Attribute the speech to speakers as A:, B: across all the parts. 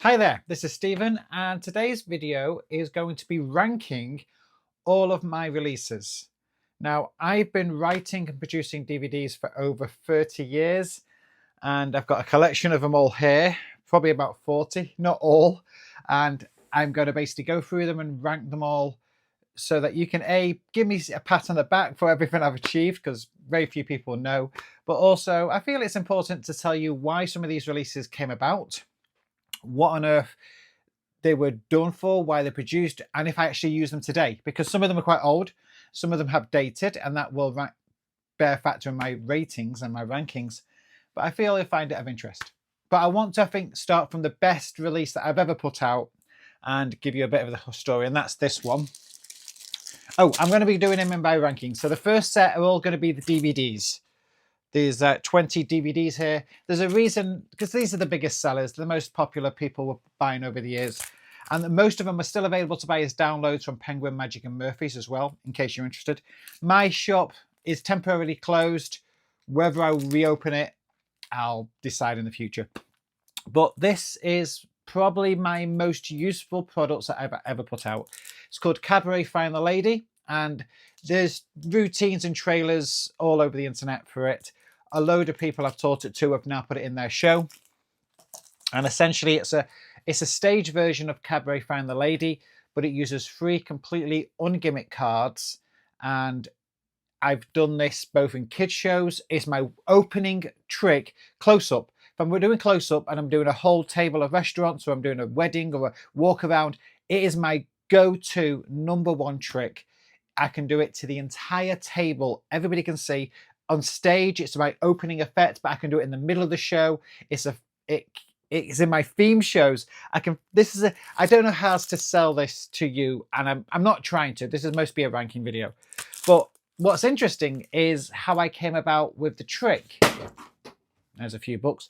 A: Hi there, this is Stephen, and today's video is going to be ranking all of my releases. Now, I've been writing and producing DVDs for over 30 years, and I've got a collection of them all here, probably about 40, not all. And I'm going to basically go through them and rank them all so that you can give me a pat on the back for everything I've achieved, because very few people know. But also, I feel it's important to tell you why some of these releases came about, what on earth they were done for, why they're produced, and if I actually use them today, because some of them are quite old, some of them have dated, and that will bear factor in my ratings and my rankings. But I feel you'll find it of interest. But I want to, I think, start from the best release that I've ever put out and give you a bit of the story, and that's this one. Oh, I'm going to be doing them in by ranking. So the first set are all going to be the DVDs. There's 20 DVDs here. There's a reason, because these are the biggest sellers, the most popular people were buying over the years. And most of them are still available to buy as downloads from Penguin, Magic and Murphy's as well, in case you're interested. My shop is temporarily closed. Whether I reopen it, I'll decide in the future. But this is probably my most useful products that I've ever put out. It's called Cabaret Find the Lady, and there's routines and trailers all over the internet for it. A load of people I've taught it to have now put it in their show. And essentially it's a stage version of Cabaret Find the Lady, but it uses 3 completely ungimmick cards. And I've done this both in kids shows. It's my opening trick, close up. If I'm doing close up and I'm doing a whole table of restaurants, or I'm doing a wedding or a walk around, it is my go-to #1 trick. I can do it to the entire table. Everybody can see. On stage, it's my opening effect, but I can do it in the middle of the show. It's in my theme shows. I don't know how else to sell this to you, and I'm not trying to. This is mostly a ranking video. But what's interesting is how I came about with the trick. There's a few books.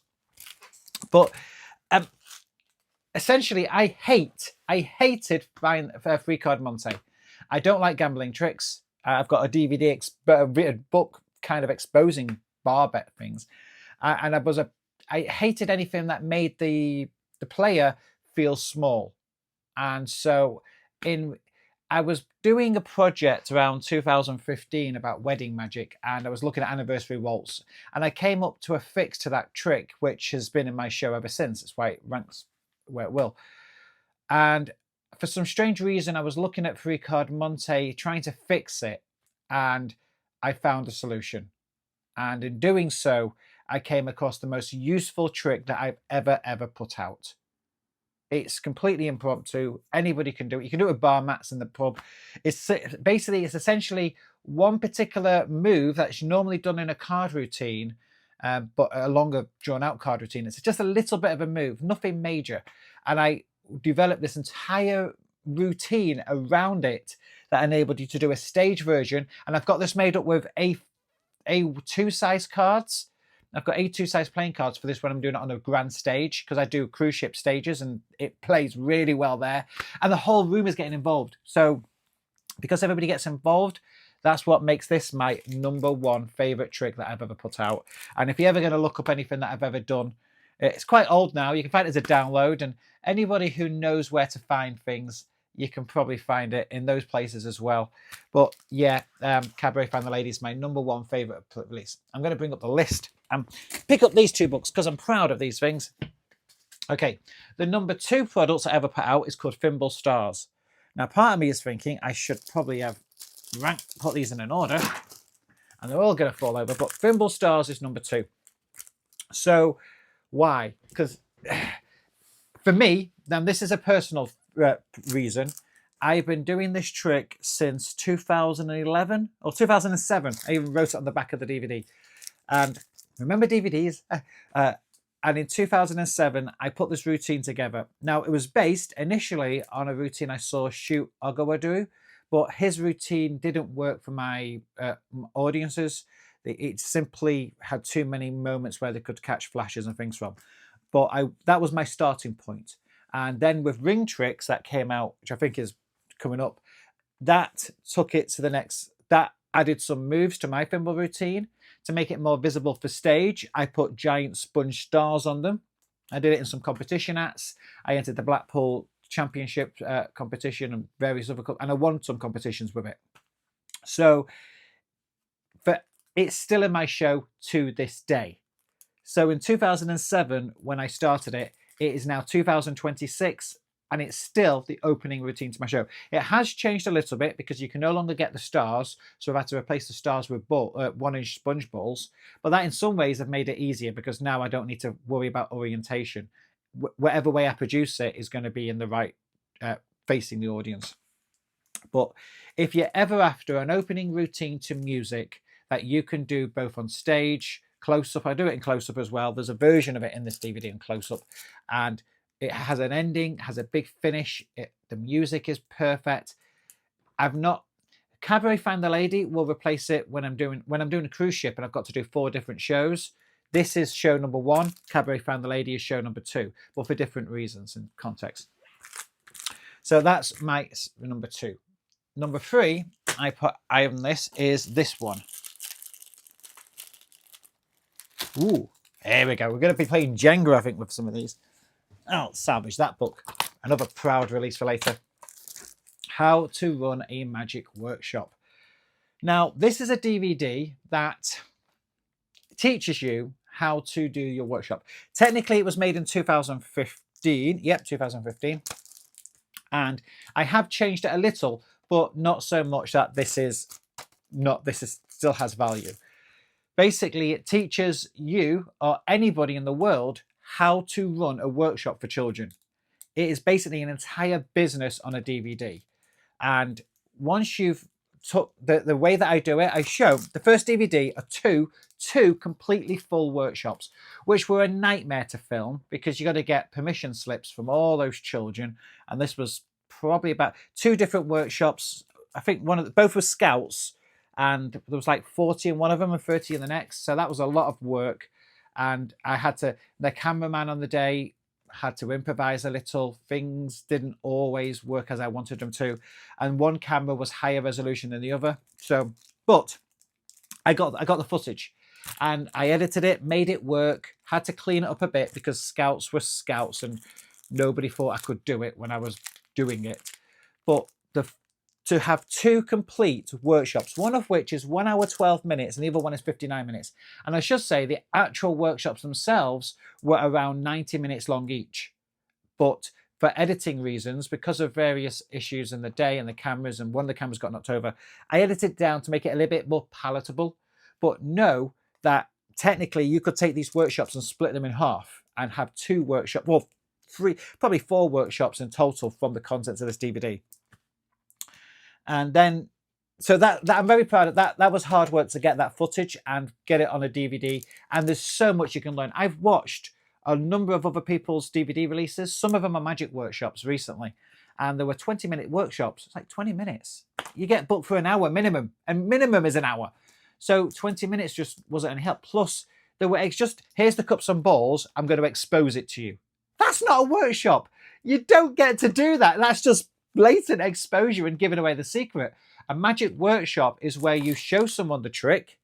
A: But essentially, I hated buying a free card Monte. I don't like gambling tricks. I've got a DVD, a written book kind of exposing bar bet things. And I hated anything that made the player feel small. And so I was doing a project around 2015 about wedding magic, and I was looking at anniversary waltz, and I came up to a fix to that trick, which has been in my show ever since. That's why it ranks where it will. And for some strange reason, I was looking at free card Monte, trying to fix it, and I found a solution. And in doing so, I came across the most useful trick that I've ever put out. It's completely impromptu. Anybody can do it. You can do it with bar mats in the pub. It's essentially one particular move that's normally done in a card routine, but a longer drawn out card routine. It's just a little bit of a move, nothing major. And I developed this entire routine around it that enabled you to do a stage version. And I've got this made up with A2 size cards. I've got A2 size playing cards for this when I'm doing it on a grand stage, because I do cruise ship stages and it plays really well there. And the whole room is getting involved. So because everybody gets involved, that's what makes this my #1 favorite trick that I've ever put out. And if you're ever going to look up anything that I've ever done, it's quite old now. You can find it as a download, and anybody who knows where to find things, you can probably find it in those places as well. But yeah, Cabaret Find the Lady is my #1 favorite release. I'm going to bring up the list and pick up these 2 books because I'm proud of these things. Okay, the #2 products I ever put out is called Thimble Stars. Now, part of me is thinking I should probably have put these in an order, and they're all going to fall over, but Thimble Stars is #2. So why? Because for me, now this is a personal reason, I've been doing this trick since 2011 or 2007. I even wrote it on the back of the DVD. And remember DVDs? And in 2007, I put this routine together. Now, it was based initially on a routine I saw Shoot Ogawa, but his routine didn't work for my audiences. It simply had too many moments where they could catch flashes and things from. But that was my starting point. And then with Ring Tricks that came out, which I think is coming up, that took it to the next. That added some moves to my thimble routine to make it more visible for stage. I put giant sponge stars on them. I did it in some competition acts. I entered the Blackpool Championship competition and various other, and I won some competitions with it. So, but it's still in my show to this day. So in 2007, when I started it, it is now 2026, and it's still the opening routine to my show. It has changed a little bit because you can no longer get the stars, so I've had to replace the stars with 1-inch sponge balls. But that in some ways have made it easier because now I don't need to worry about orientation. Whatever way I produce it is going to be in the right, facing the audience. But if you're ever after an opening routine to music that you can do both on stage, close up, I do it in close up as well. There's a version of it in this DVD in close up, and it has an ending, has a big finish. The music is perfect. Cabaret Find the Lady will replace it when I'm doing a cruise ship and I've got to do 4 different shows. This is show number 1. Cabaret Find the Lady is show number 2, but for different reasons and context. So that's my number 2. Number 3, I on this is this one. Ooh, here we go. We're going to be playing Jenga, I think, with some of these. I'll salvage that book. Another proud release for later. How to Run a Magic Workshop. Now, this is a DVD that teaches you how to do your workshop. Technically, it was made in 2015. Yep, 2015. And I have changed it a little, but not so much that this still has value. Basically, it teaches you or anybody in the world how to run a workshop for children. It is basically an entire business on a DVD. And once you've took the way that I do it, I show the first DVD are two completely full workshops, which were a nightmare to film because you got to get permission slips from all those children. And this was probably about 2 different workshops. I think both were scouts, and there was like 40 in one of them and 30 in the next. So that was a lot of work. And the cameraman on the day had to improvise a little. Things didn't always work as I wanted them to. And one camera was higher resolution than the other. So, but I got the footage and I edited it, made it work, had to clean it up a bit because scouts were scouts and nobody thought I could do it when I was doing it. But to have 2 complete workshops, one of which is 1 hour 12 minutes and the other one is 59 minutes. And I should say the actual workshops themselves were around 90 minutes long each. But for editing reasons, because of various issues in the day and the cameras, and one of the cameras got knocked over, I edited it down to make it a little bit more palatable. But know that technically you could take these workshops and split them in half and have 2 workshops, well, 3, probably 4 workshops in total from the contents of this DVD. And then, so that I'm very proud of that. That was hard work to get that footage and get it on a DVD. And there's so much you can learn. I've watched a number of other people's DVD releases. Some of them are magic workshops recently. And there were 20-minute workshops. It's like 20 minutes. You get booked for an hour minimum. And minimum is an hour. So 20 minutes just wasn't any help. Plus, there were just, here's the cups and balls. I'm going to expose it to you. That's not a workshop. You don't get to do that. That's just blatant exposure and giving away the secret. A magic workshop is where you show someone the trick,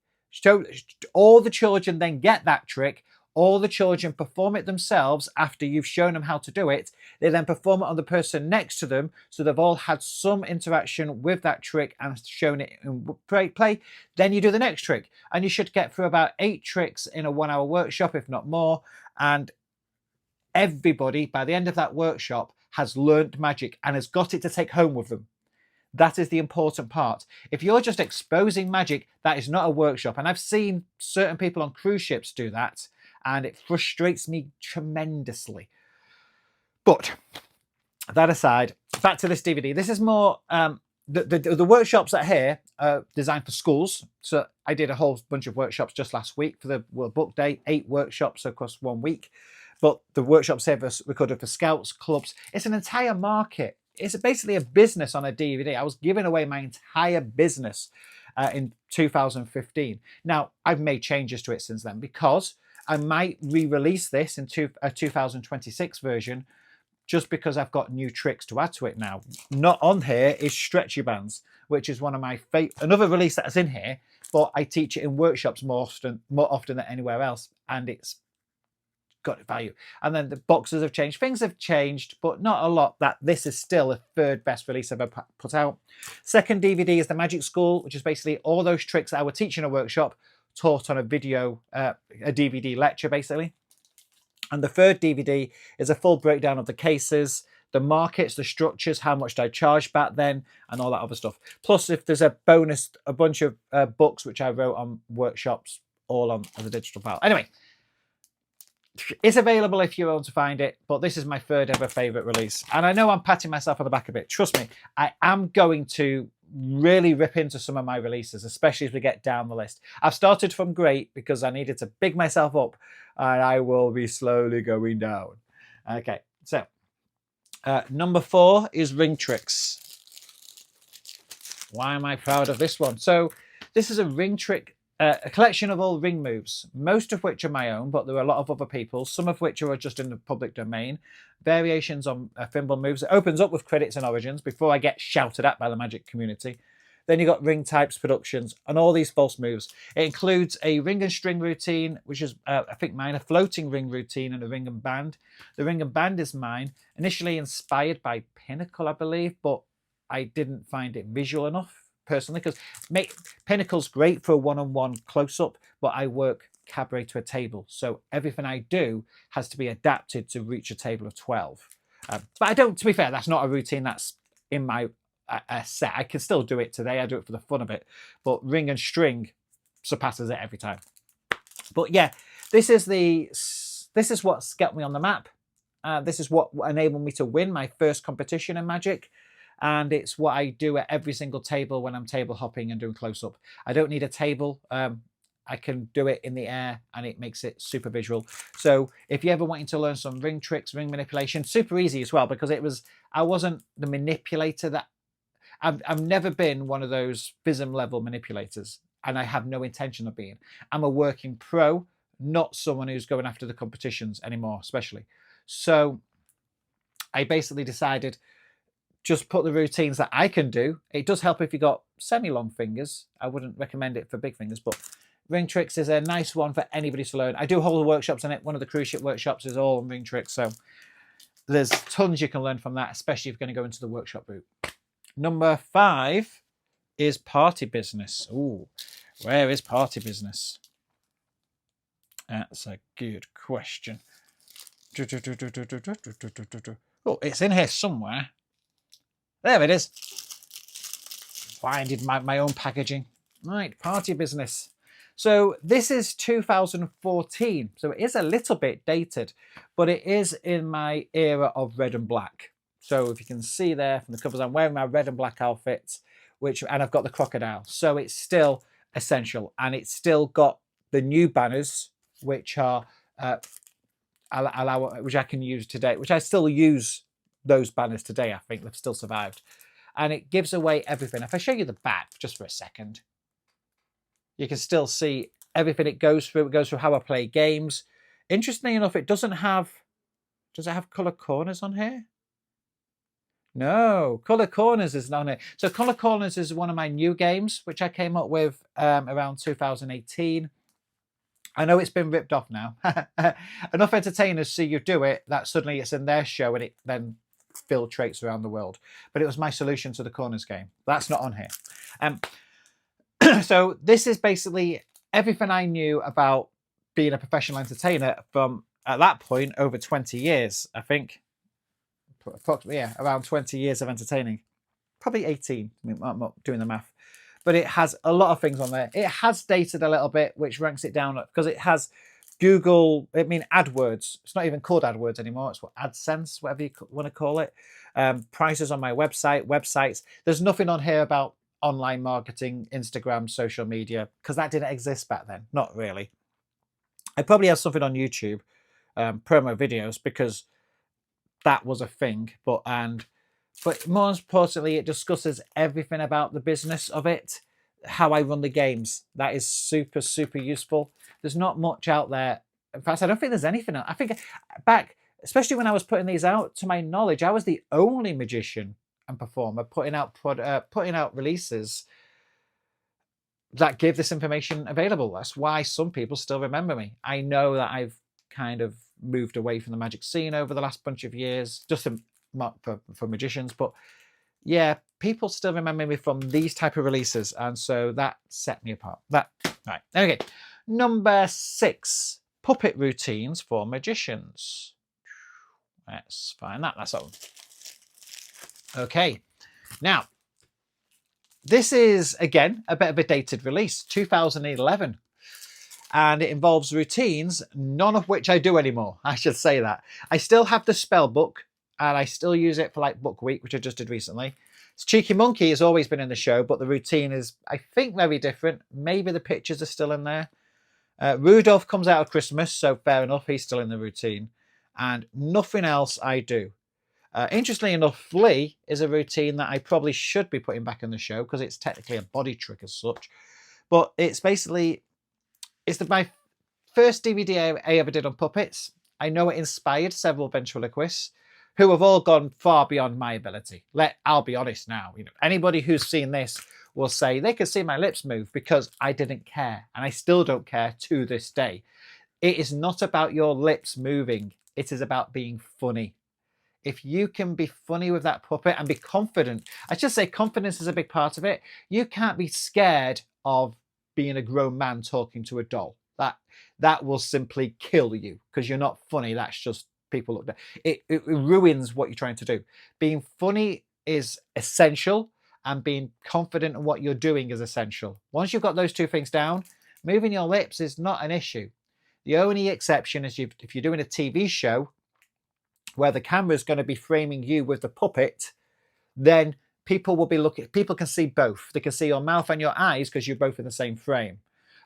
A: all the children then get that trick, all the children perform it themselves after you've shown them how to do it. They then perform it on the person next to them, so they've all had some interaction with that trick and shown it in play. Then you do the next trick, and you should get through about 8 tricks in a 1-hour workshop, if not more. And everybody, by the end of that workshop, has learned magic and has got it to take home with them. That is the important part. If you're just exposing magic, that is not a workshop. And I've seen certain people on cruise ships do that, and it frustrates me tremendously. But that aside, back to this DVD. This is more, the workshops that are here are designed for schools. So I did a whole bunch of workshops just last week for the World Book Day, 8 workshops across 1 week. But the workshops here were recorded for scouts, clubs. It's an entire market. It's basically a business on a DVD. I was giving away my entire business in 2015. Now, I've made changes to it since then because I might re-release this in a 2026 version just because I've got new tricks to add to it now. Not on here is stretchy bands, which is one of my another release that's in here, but I teach it in workshops more often than anywhere else. And it's got value. And then the boxes have changed. Things have changed, but not a lot. That this is still the third best release I've ever put out. Second DVD is the Magic School, which is basically all those tricks that I would teach in a workshop, taught on a video, a DVD lecture, basically. And the third DVD is a full breakdown of the cases, the markets, the structures, how much did I charge back then, and all that other stuff. Plus, if there's a bonus, a bunch of books which I wrote on workshops, all on as a digital file. Anyway, it's available if you want to find it, but this is my third ever favorite release. And I know I'm patting myself on the back a bit. Trust me, I am going to really rip into some of my releases, especially as we get down the list. I've started from great because I needed to big myself up, and I will be slowly going down. Okay, so number 4 is Ring Tricks. Why am I proud of this one? So this is a ring trick, a collection of all ring moves, most of which are my own, but there are a lot of other people's, some of which are just in the public domain. Variations on thimble moves. It opens up with credits and origins before I get shouted at by the Magic community. Then you've got ring types, productions, and all these false moves. It includes a ring and string routine, which is, I think, mine, a floating ring routine, and a ring and band. The ring and band is mine, initially inspired by Pinnacle, I believe, but I didn't find it visual enough, personally, because Pinnacle's great for a one-on-one close-up, but I work cabaret to a table, so everything I do has to be adapted to reach a table of 12. But I don't, to be fair, that's not a routine that's in my set. I can still do it today. I do it for the fun of it, but ring and string surpasses it every time. But yeah, this is what's got me on the map. This is what enabled me to win my first competition in Magic, and it's what I do at every single table when I'm table hopping and doing close-up. I don't need a table. I can do it in the air, and it makes it super visual. So if you're ever wanting to learn some ring tricks, ring manipulation, super easy as well, because I wasn't the manipulator that I've never been one of those FISM level manipulators, and I have no intention of being. I'm a working pro, not someone who's going after the competitions anymore, especially. So I basically decided just put the routines that I can do. It does help if you've got semi-long fingers. I wouldn't recommend it for big fingers, but ring tricks is a nice one for anybody to learn. I do hold workshops on it. One of the cruise ship workshops is all on ring tricks, so there's tons you can learn from that, especially if you're going to go into the workshop route. Number 5 is Party Business. Ooh, where is Party Business? That's a good question. Oh, it's in here somewhere. There it is. Finding my own packaging. Right, Party Business. So this is 2014, so it is a little bit dated, but it is in my era of red and black. So if you can see there from the covers, I'm wearing my red and black outfits, and I've got the crocodile. So it's still essential, and it's still got the new banners, which are which I can use today, which I still use those banners today. I think they've still survived, and it gives away everything. If I show you the back just for a second, you can still see everything it goes through. It goes through how I play games. Interestingly enough, it doesn't have. Does it have color corners on here? No, Color Corners is not on here. So Color Corners is one of my new games, which I came up with around 2018. I know it's been ripped off now. Enough entertainers see you do it that suddenly it's in their show and it then filtrates around the world. But it was my solution to the Corners game. That's not on here. So this is basically everything I knew about being a professional entertainer from, at that point, over 20 years, I think. Approximately, yeah, around 20 years of entertaining. Probably 18, I'm not doing the math. But it has a lot of things on there. It has dated a little bit, which ranks it down because it has Google, AdWords. It's not even called AdWords anymore. It's what, AdSense, whatever you want to call it. Prices on my websites. There's nothing on here about online marketing, Instagram, social media, because that didn't exist back then. Not really. I probably have something on YouTube, promo videos, because that was a thing. But more importantly, it discusses everything about the business of it, how I run the games. That is super, super useful. There's not much out there. In fact, I don't think there's anything else. I think back, especially when I was putting these out, to my knowledge, I was the only magician and performer putting out releases that give this information available. That's why some people still remember me. I know that I've kind of moved away from the magic scene over the last bunch of years, just for magicians. But yeah, people still remember me from these type of releases, and so that set me apart. That right. Okay, number 6, puppet routines for magicians. Let's find that. That's all. Okay, now this is again a bit of a dated release, 2011. And it involves routines, none of which I do anymore. I should say that. I still have the spell book, and I still use it for like book week, which I just did recently. Cheeky Monkey has always been in the show, but the routine is, I think, very different. Maybe the pictures are still in there. Rudolph comes out of Christmas, so fair enough, he's still in the routine. And nothing else I do. Interestingly enough, Flea is a routine that I probably should be putting back in the show because it's technically a body trick as such. But it's basically... It's my first DVD I ever did on puppets. I know it inspired several ventriloquists who have all gone far beyond my ability. I'll be honest now. Anybody who's seen this will say they could see my lips move because I didn't care, and I still don't care to this day. It is not about your lips moving. It is about being funny. If you can be funny with that puppet and be confident, I should say confidence is a big part of it. You can't be scared of being a grown man talking to a doll. That will simply kill you because you're not funny. That's just people look. It ruins what you're trying to do. Being funny is essential, and being confident in what you're doing is essential. Once you've got those two things down, moving your lips is not an issue. The only exception is if you're doing a TV show where the camera is going to be framing you with the puppet, then people will be looking. People can see both. They can see your mouth and your eyes because you're both in the same frame.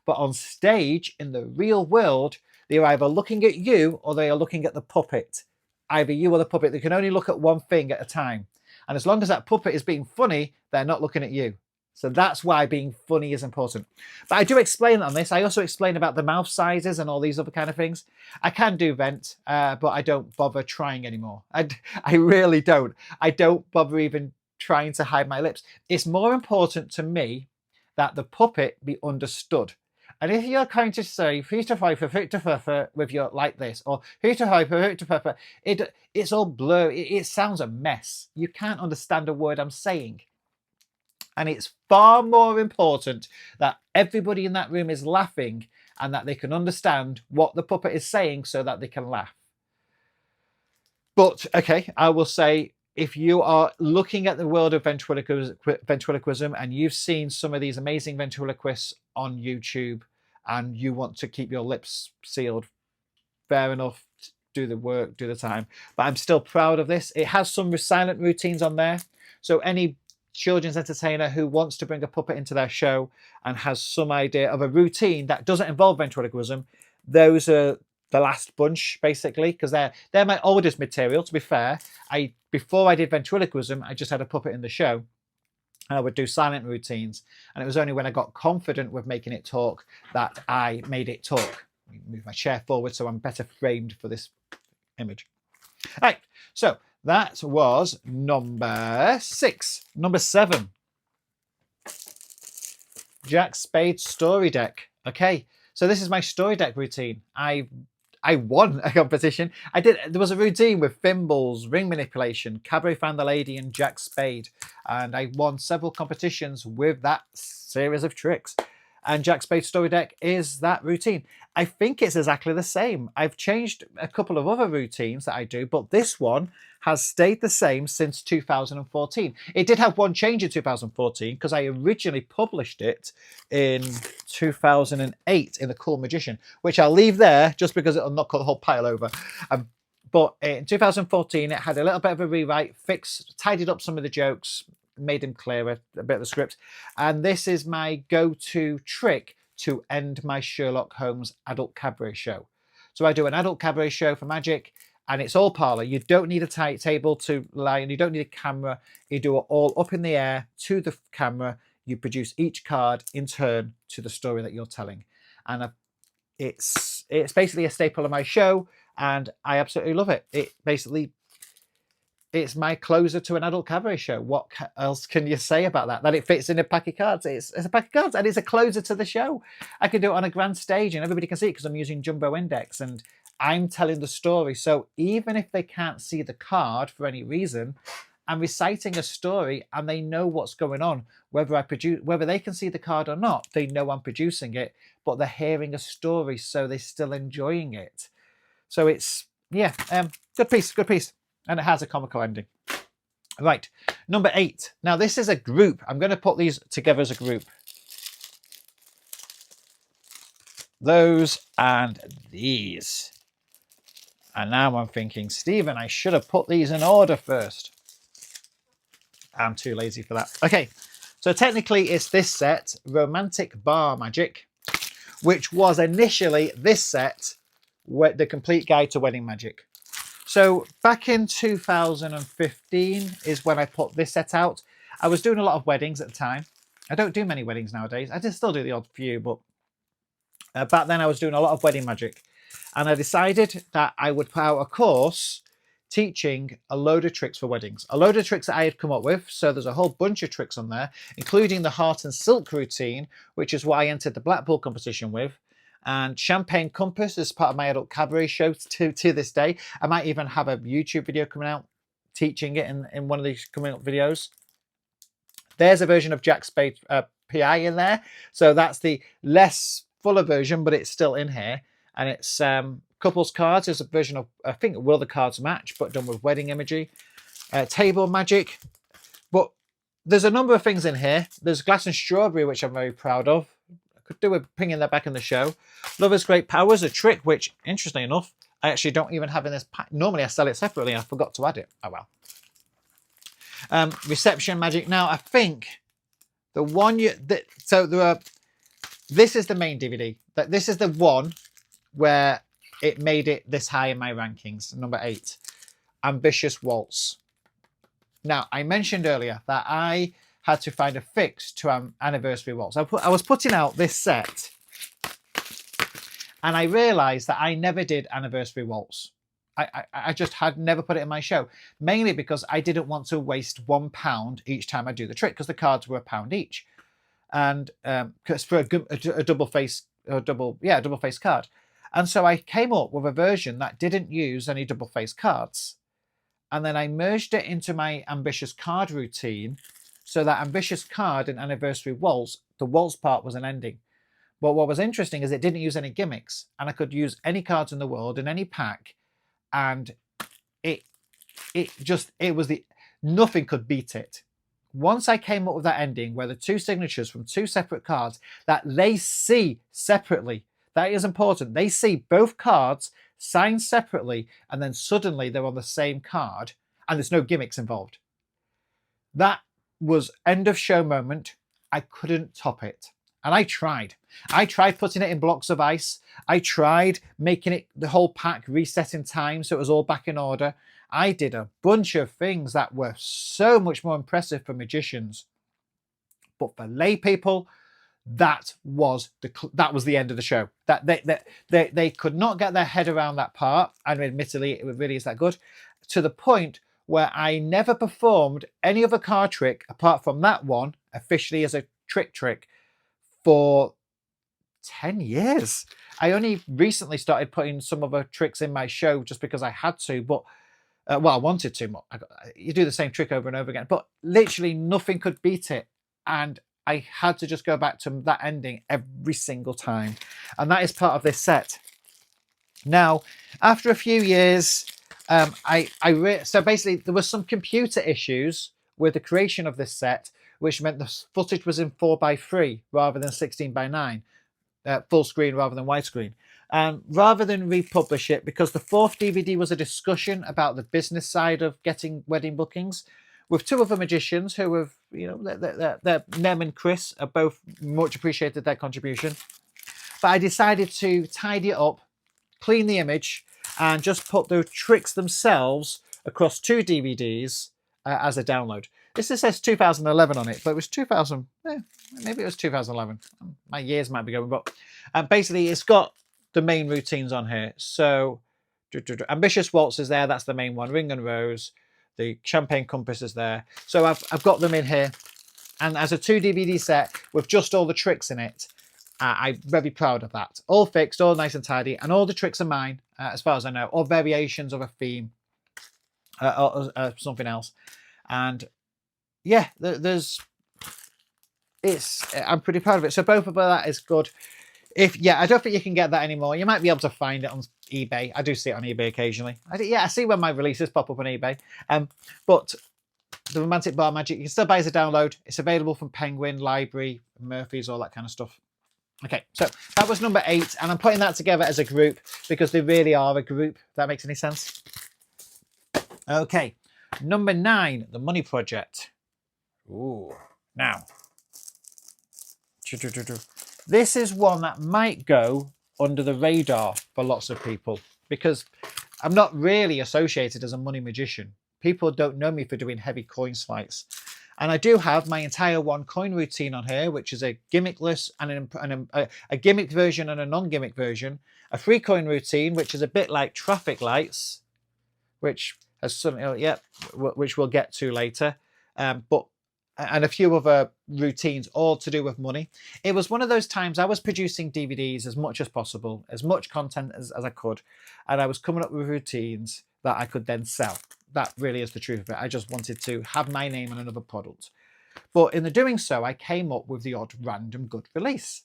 A: But on stage, in the real world, they're either looking at you or they are looking at the puppet. Either you or the puppet. They can only look at one thing at a time. And as long as that puppet is being funny, they're not looking at you. So that's why being funny is important. But I do explain on this. I also explain about the mouth sizes and all these other kind of things. I can do vent, but I don't bother trying anymore. I really don't. I don't bother even trying to hide my lips. It's more important to me that the puppet be understood. And if you're going to say with your like this, or it's all blurry. It sounds a mess. You can't understand a word I'm saying. And it's far more important that everybody in that room is laughing and that they can understand what the puppet is saying so that they can laugh. But, okay, I will say, if you are looking at the world of ventriloquism and you've seen some of these amazing ventriloquists on YouTube and you want to keep your lips sealed, fair enough, do the work, do the time. But I'm still proud of this. It has some silent routines on there. So any children's entertainer who wants to bring a puppet into their show and has some idea of a routine that doesn't involve ventriloquism, those are the last bunch, basically, because they're my oldest material. To be fair, before I did ventriloquism, I just had a puppet in the show, and I would do silent routines, and it was only when I got confident with making it talk that I made it talk. Let me move my chair forward so I'm better framed for this image. All right, so that was number 6. Number 7, Jack Spade story deck. Okay, so this is my story deck routine. I won a competition. There was a routine with thimbles, ring manipulation, Cabaret Found the Lady, and Jack Spade. And I won several competitions with that series of tricks. And Jack Spade story deck is that routine. I think it's exactly the same. I've changed a couple of other routines that I do, but this one has stayed the same since 2014. It did have one change in 2014 because I originally published it in 2008 in The Cool Magician, which I'll leave there just because it'll knock the whole pile over. But in 2014, it had a little bit of a rewrite, tidied up some of the jokes, made him clearer, a bit of the script. And this is my go-to trick to end my Sherlock Holmes adult cabaret show. So I do an adult cabaret show for magic, and it's all parlour. You don't need a tight table to lie in. You don't need a camera. You do it all up in the air to the camera. You produce each card in turn to the story that you're telling. And it's basically a staple of my show, and I absolutely love it. It's my closer to an adult cabaret show. What else can you say about that? That it fits in a pack of cards. It's a pack of cards, and it's a closer to the show. I can do it on a grand stage, and everybody can see it because I'm using Jumbo Index, and I'm telling the story. So even if they can't see the card for any reason, I'm reciting a story and they know what's going on. Whether they can see the card or not, they know I'm producing it, but they're hearing a story, so they're still enjoying it. So it's, yeah, good piece. And it has a comical ending. Right, number 8. Now this is a group. I'm going to put these together as a group. Those and these. And now I'm thinking, Stephen, I should have put these in order first. I'm too lazy for that. Okay, so technically it's this set, Romantic Bar Magic, which was initially this set, the complete guide to wedding magic. So back in 2015 is when I put this set out. I was doing a lot of weddings at the time. I don't do many weddings nowadays. I still do the odd few, but back then I was doing a lot of wedding magic. And I decided that I would put out a course teaching a load of tricks for weddings. A load of tricks that I had come up with. So there's a whole bunch of tricks on there, including the heart and silk routine, which is what I entered the Blackpool competition with. And Champagne Compass is part of my adult cabaret show to this day. I might even have a YouTube video coming out teaching it in one of these coming up videos. There's a version of Jack Spade PI in there. So that's the less fuller version, but it's still in here. And it's couples cards. There's a version of, I think, Will the Cards Match, but done with wedding imagery. Table magic. But there's a number of things in here. There's Glass and Strawberry, which I'm very proud of. Could do with bringing that back in the show. Lover's Great Powers, a trick which, interestingly enough, I actually don't even have in this pack. Normally I sell it separately and I forgot to add it. Oh well. Reception Magic. Now I think the one so there are. This is the main DVD. This is the one where it made it this high in my rankings. Number 8, Ambitious Waltz. Now I mentioned earlier that I had to find a fix to Anniversary Waltz. I was putting out this set and I realized that I never did Anniversary Waltz. I just had never put it in my show, mainly because I didn't want to waste £1 each time I do the trick, because the cards were £1 each. And because for a double face card. And so I came up with a version that didn't use any double face cards. And then I merged it into my Ambitious card routine, so that Ambitious card in Anniversary Waltz, the waltz part was an ending. But what was interesting is it didn't use any gimmicks, and I could use any cards in the world in any pack, and nothing could beat it. Once I came up with that ending where the 2 signatures from 2 separate cards that they see separately, that is important. They see both cards signed separately, and then suddenly they're on the same card, and there's no gimmicks involved. That was end of show moment. I couldn't top it. And I tried. I tried putting it in blocks of ice. I tried making it the whole pack reset in time so it was all back in order. I did a bunch of things that were so much more impressive for magicians. But for lay people, that was the end of the show. That they could not get their head around that part. And admittedly, it really is that good. To the point where I never performed any other card trick apart from that one officially as a trick for 10 years. I only recently started putting some other tricks in my show just because I had to, but I wanted to. You do the same trick over and over again, but literally nothing could beat it. And I had to just go back to that ending every single time. And that is part of this set. Now, after a few years, so basically there were some computer issues with the creation of this set, which meant the footage was in 4:3 rather than 16:9, full screen rather than widescreen. And rather than republish it, because the 4th DVD was a discussion about the business side of getting wedding bookings with 2 other magicians who have, Nem and Chris are both much appreciated their contribution. But I decided to tidy it up, clean the image, and just put the tricks themselves across 2 DVDs as a download. This says 2011 on it, but it was 2000, maybe it was 2011. My years might be going, but basically it's got the main routines on here. So Ambitious Waltz is there, that's the main one. Ring and Rose, the Champagne Compass is there. So I've got them in here. And as a 2 DVD set with just all the tricks in it, I'm very proud of that. All fixed, all nice and tidy, and all the tricks are mine. as far as I know, or variations of a theme, or something else. And yeah, I'm pretty proud of it. So both of that is good. I don't think you can get that anymore. You might be able to find it on eBay. I do see it on eBay occasionally. I see when my releases pop up on eBay. But the Romantic Bar Magic, you can still buy as a download. It's available from Penguin, Library, Murphy's, all that kind of stuff. Okay, so that was number 8, and I'm putting that together as a group because they really are a group. If that makes any sense? Okay, number 9, the Money Project. Ooh, now. This is one that might go under the radar for lots of people because I'm not really associated as a money magician. People don't know me for doing heavy coin sleights. And I do have my entire one coin routine on here, which is a gimmickless and a gimmick version and a non-gimmick version. A free coin routine, which is a bit like traffic lights, which has something, which we'll get to later. And a few other routines, all to do with money. It was one of those times I was producing DVDs as much as possible, as much content as I could, and I was coming up with routines that I could then sell. That really is the truth of it. I just wanted to have my name on another product. But in the doing so, I came up with the odd random good release.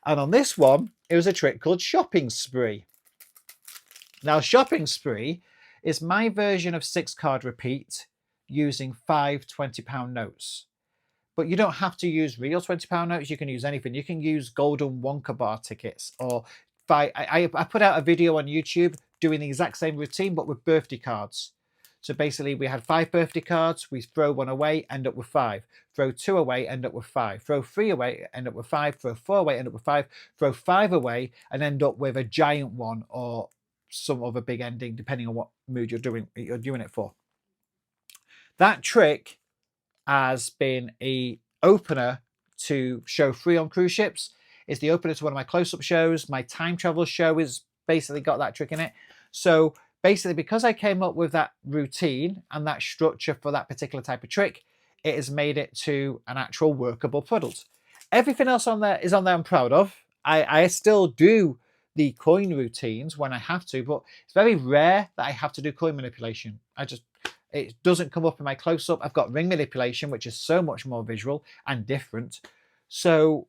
A: And on this one, it was a trick called Shopping Spree. Now, Shopping Spree is my version of 6-card repeat using 5 £20 notes. But you don't have to use real £20 notes. You can use anything. You can use golden Wonka bar tickets. Or I put out a video on YouTube doing the exact same routine, but with birthday cards. So basically, we had 5 birthday cards. We throw 1 away, end up with 5. Throw 2 away, end up with 5. Throw 3 away, end up with 5. Throw 4 away, end up with 5. Throw 5 away, and end up with a giant one or some other big ending, depending on what mood you're doing it for. That trick has been a opener to show 3 on cruise ships. It's the opener to one of my close-up shows. My time travel show is basically got that trick in it. So basically, because I came up with that routine and that structure for that particular type of trick, it has made it to an actual workable product. Everything else on there I'm proud of. I still do the coin routines when I have to, but it's very rare that I have to do coin manipulation. It doesn't come up in my close-up. I've got ring manipulation, which is so much more visual and different. So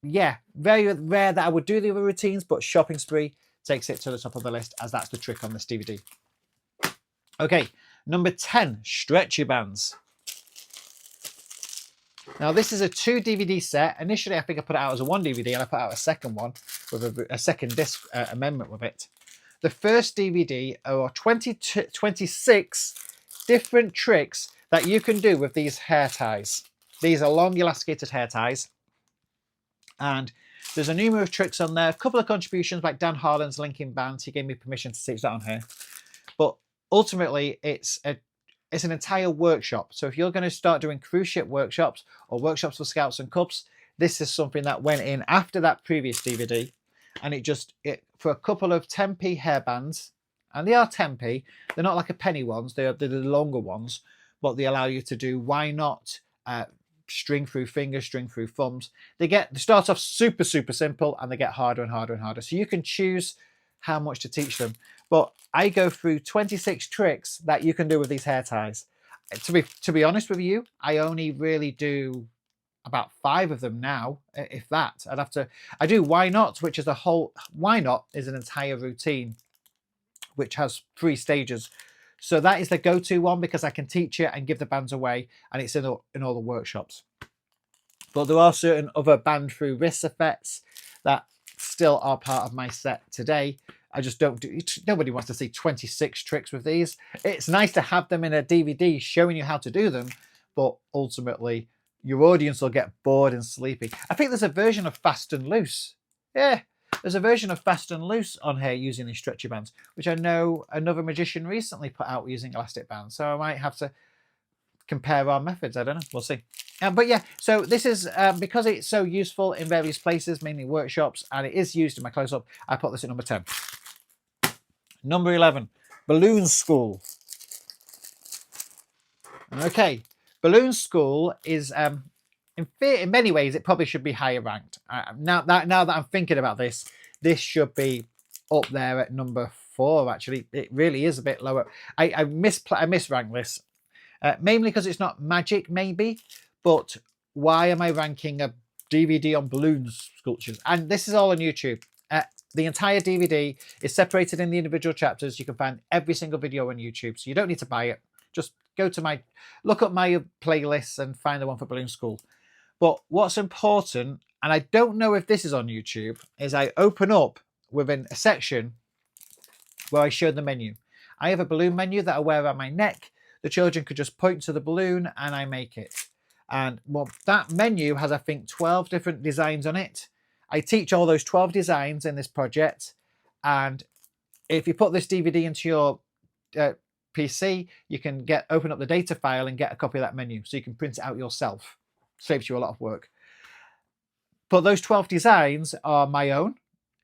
A: yeah, very rare that I would do the other routines, but Shopping Spree takes it to the top of the list as that's the trick on this DVD. Okay, number 10, stretchy bands. Now this is a 2 DVD set. Initially, I think I put it out as a 1 DVD, and I put out a second one with a second disc amendment with it. The first DVD are 26 different tricks that you can do with these hair ties. These are long elasticated hair ties, and there's a number of tricks on there. A couple of contributions like Dan Harlan's Linking Bands. He gave me permission to teach that on here, but ultimately it's an entire workshop. So if you're going to start doing cruise ship workshops or workshops for Scouts and Cubs, this is something that went in after that previous DVD, and it for a couple of 10p hairbands. And they are 10p. They're not like a penny ones. They're the longer ones, but they allow you to do why not string through fingers, string through thumbs. They start off super, super simple, and they get harder and harder and harder. So you can choose how much to teach them. But I go through 26 tricks that you can do with these hair ties. To be honest with you, I only really do about 5 of them now, if that. I do why not, which is why not is an entire routine, which has 3 stages. So that is the go-to one because I can teach it and give the bands away, and it's in all the workshops. But there are certain other band through wrist effects that still are part of my set today. I just don't do. Nobody wants to see 26 tricks with these. It's nice to have them in a DVD showing you how to do them, but ultimately your audience will get bored and sleepy. I think there's a version of Fast and Loose. Yeah. There's a version of Fast and Loose on here using these stretchy bands, which I know another magician recently put out using elastic bands. So I might have to compare our methods. I don't know. We'll see. But yeah, so this is, because it's so useful in various places, mainly workshops, and it is used in my close-up, I put this at number 10. Number 11, Balloon School. Okay, Balloon School is... in many ways, it probably should be higher ranked. Now that I'm thinking about this, this should be up there at number 4 actually. It really is a bit lower. I misrank this, mainly because it's not magic, maybe. But why am I ranking a DVD on balloon sculptures? And this is all on YouTube. The entire DVD is separated in the individual chapters. You can find every single video on YouTube, so you don't need to buy it. Just go to look up my playlists and find the one for Balloon School. But what's important, and I don't know if this is on YouTube, is I open up within a section where I show the menu. I have a balloon menu that I wear around my neck. The children could just point to the balloon and I make it. And well, that menu has, I think, 12 different designs on it. I teach all those 12 designs in this project. And if you put this DVD into your PC, you can open up the data file and get a copy of that menu. So you can print it out yourself. Saves you a lot of work. But those 12 designs are my own.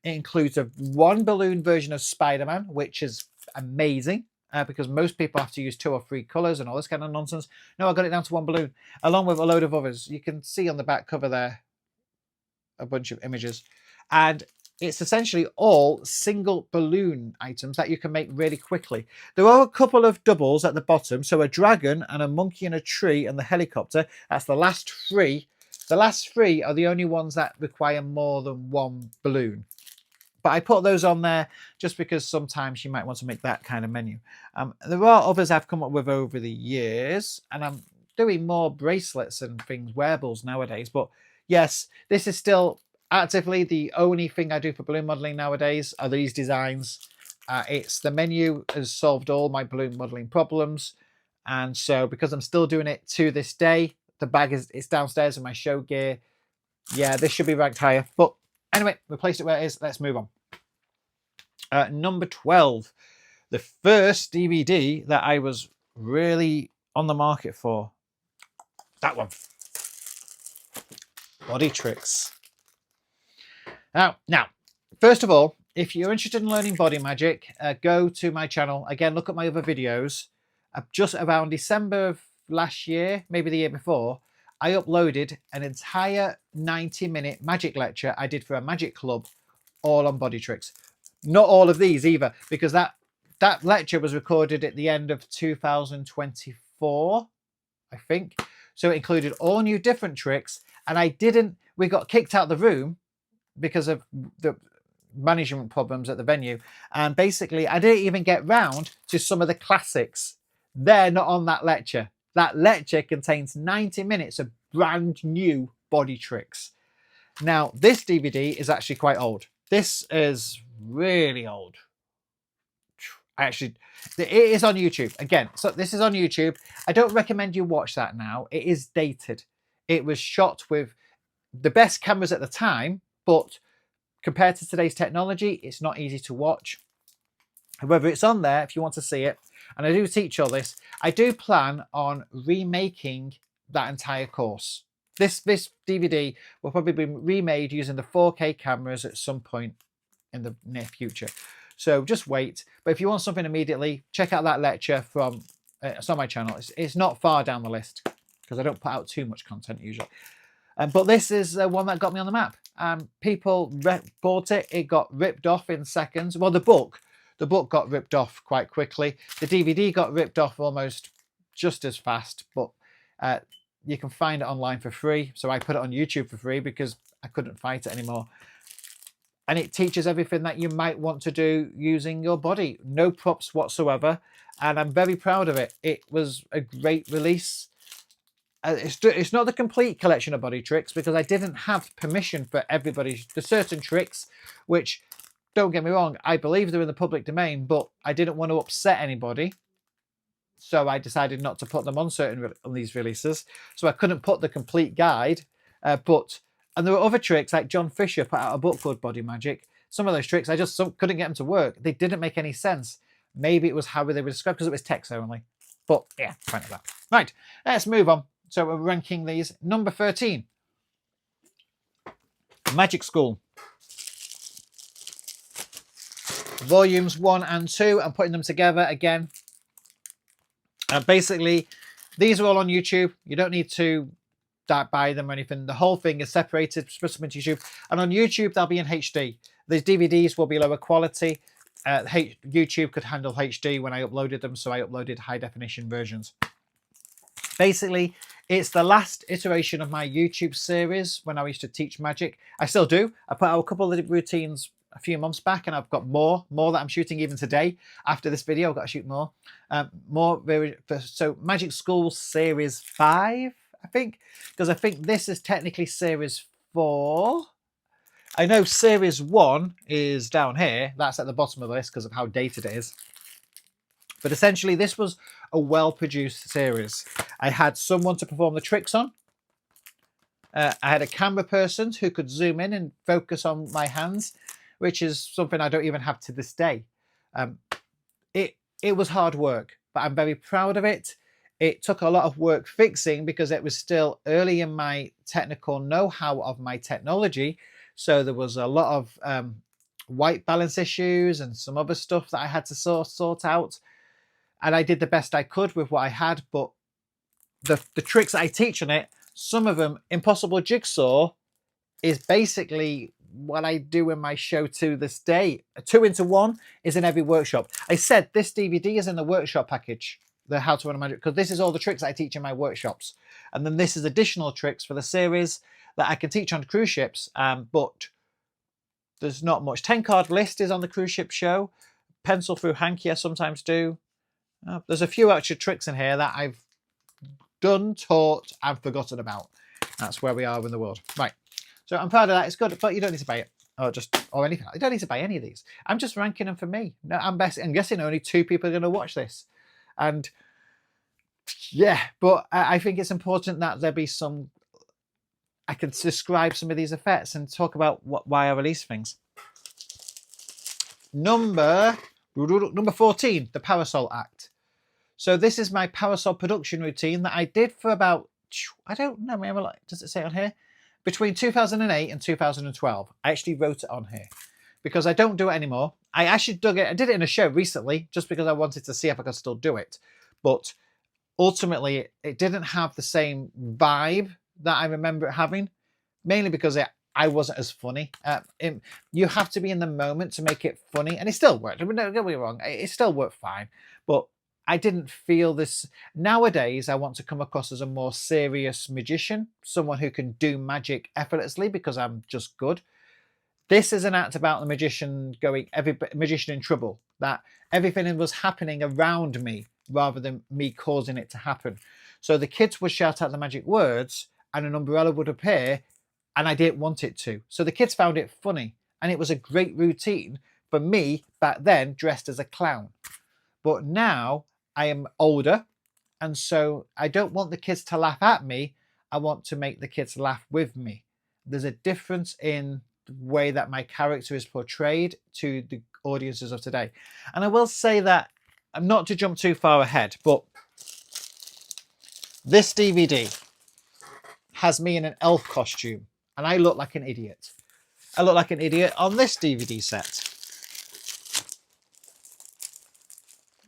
A: It includes one balloon version of Spider-Man, which is amazing because most people have to use 2 or 3 colors and all this kind of nonsense. No, I got it down to 1 balloon, along with a load of others. You can see on the back cover there a bunch of images. And it's essentially all single balloon items that you can make really quickly. There are a couple of doubles at the bottom. So a dragon and a monkey and a tree and the helicopter. That's the last 3. The last 3 are the only ones that require more than 1 balloon. But I put those on there just because sometimes you might want to make that kind of menu. There are others I've come up with over the years. And I'm doing more bracelets and things, wearables nowadays. But yes, this is still actively the only thing I do for balloon modeling nowadays are these designs. It's the menu has solved all my balloon modeling problems. And so because I'm still doing it to this day, the bag is downstairs in my show gear. Yeah, this should be ranked higher. But anyway, we placed it where it is. Let's move on. Number 12. The first DVD that I was really on the market for. That one. Body Tricks. Now, first of all, if you're interested in learning body magic, go to my channel. Again, look at my other videos. Just around December of last year, maybe the year before, I uploaded an entire 90-minute magic lecture I did for a magic club, all on body tricks. Not all of these either, because that lecture was recorded at the end of 2024, I think. So it included all new different tricks, and we got kicked out of the room because of the management problems at the venue. And basically, I didn't even get round to some of the classics. They're not on that lecture. That lecture contains 90 minutes of brand new body tricks. Now, this DVD is actually quite old. This is really old. It is on YouTube. Again, so this is on YouTube. I don't recommend you watch that now. It is dated. It was shot with the best cameras at the time, but compared to today's technology, it's not easy to watch. However, it's on there if you want to see it. And I do teach all this. I do plan on remaking that entire course. This DVD will probably be remade using the 4K cameras at some point in the near future. So just wait. But if you want something immediately, check out that lecture from it's on my channel. It's not far down the list because I don't put out too much content usually. But this is one that got me on the map. People bought it. It got ripped off in seconds. Well, the book got ripped off quite quickly. The DVD got ripped off almost just as fast, but you can find it online for free. So I put it on YouTube for free because I couldn't fight it anymore. And it teaches everything that you might want to do using your body. No props whatsoever. And I'm very proud of it. It was a great release. It's not the complete collection of body tricks because I didn't have permission for everybody. There's certain tricks which, don't get me wrong, I believe they're in the public domain, but I didn't want to upset anybody. So I decided not to put them on these releases. So I couldn't put the complete guide. And there were other tricks, like John Fisher put out a book called Body Magic. Some of those tricks, I just couldn't get them to work. They didn't make any sense. Maybe it was how they were described because it was text only. But yeah, fine with that. Right, let's move on. So we're ranking these. Number 13. Magic School. Volumes 1 and 2. I'm putting them together again. Basically, these are all on YouTube. You don't need to buy them or anything. The whole thing is separated, split them into YouTube. And on YouTube, they'll be in HD. The DVDs will be lower quality. YouTube could handle HD when I uploaded them, so I uploaded high definition versions. Basically, it's the last iteration of my YouTube series when I used to teach magic. I still do. I put out a couple of routines a few months back, and I've got more that I'm shooting even today. After this video, I've got to shoot more. So Magic School Series 5, I think, because I think this is technically Series 4. I know Series 1 is down here. That's at the bottom of the list because of how dated it is. But essentially, this was a well-produced series. I had someone to perform the tricks on. I had a camera person who could zoom in and focus on my hands, which is something I don't even have to this day. It was hard work, but I'm very proud of it. It took a lot of work fixing because it was still early in my technical know-how of my technology. So there was a lot of white balance issues and some other stuff that I had to sort out. And I did the best I could with what I had. But the tricks that I teach on it, some of them, Impossible Jigsaw, is basically what I do in my show to this day. A 2-in-1 is in every workshop. I said this DVD is in the workshop package, the How to Run a Magic, because this is all the tricks I teach in my workshops. And then this is additional tricks for the series that I can teach on cruise ships, but there's not much. 10-card list is on the cruise ship show. Pencil through hanky I sometimes do. There's a few extra tricks in here that I've done, taught, and forgotten about. That's where we are in the world. Right. So I'm proud of that. It's good, but you don't need to buy it or anything. You don't need to buy any of these. I'm just ranking them for me. No, I'm guessing only 2 people are going to watch this. And yeah, but I think it's important that there be some, I can describe some of these effects and talk about why I release things. Number 14, the Parasol Act. So this is my Parasol production routine that I did for about, I don't know, does it say on here? Between 2008 and 2012. I actually wrote it on here because I don't do it anymore. I actually I did it in a show recently just because I wanted to see if I could still do it. But ultimately, it didn't have the same vibe that I remember it having, mainly because I wasn't as funny. You have to be in the moment to make it funny, and it still worked. Don't get me wrong, it still worked fine, but I didn't feel this. Nowadays, I want to come across as a more serious magician, someone who can do magic effortlessly because I'm just good. This is an act about the magician every magician in trouble, that everything was happening around me rather than me causing it to happen. So the kids would shout out the magic words and an umbrella would appear, and I didn't want it to. So the kids found it funny, and it was a great routine for me back then, dressed as a clown. But now I am older, and so I don't want the kids to laugh at me. I want to make the kids laugh with me. There's a difference in the way that my character is portrayed to the audiences of today. And I will say that, not to jump too far ahead, but this DVD has me in an elf costume, and I look like an idiot. I look like an idiot on this DVD set.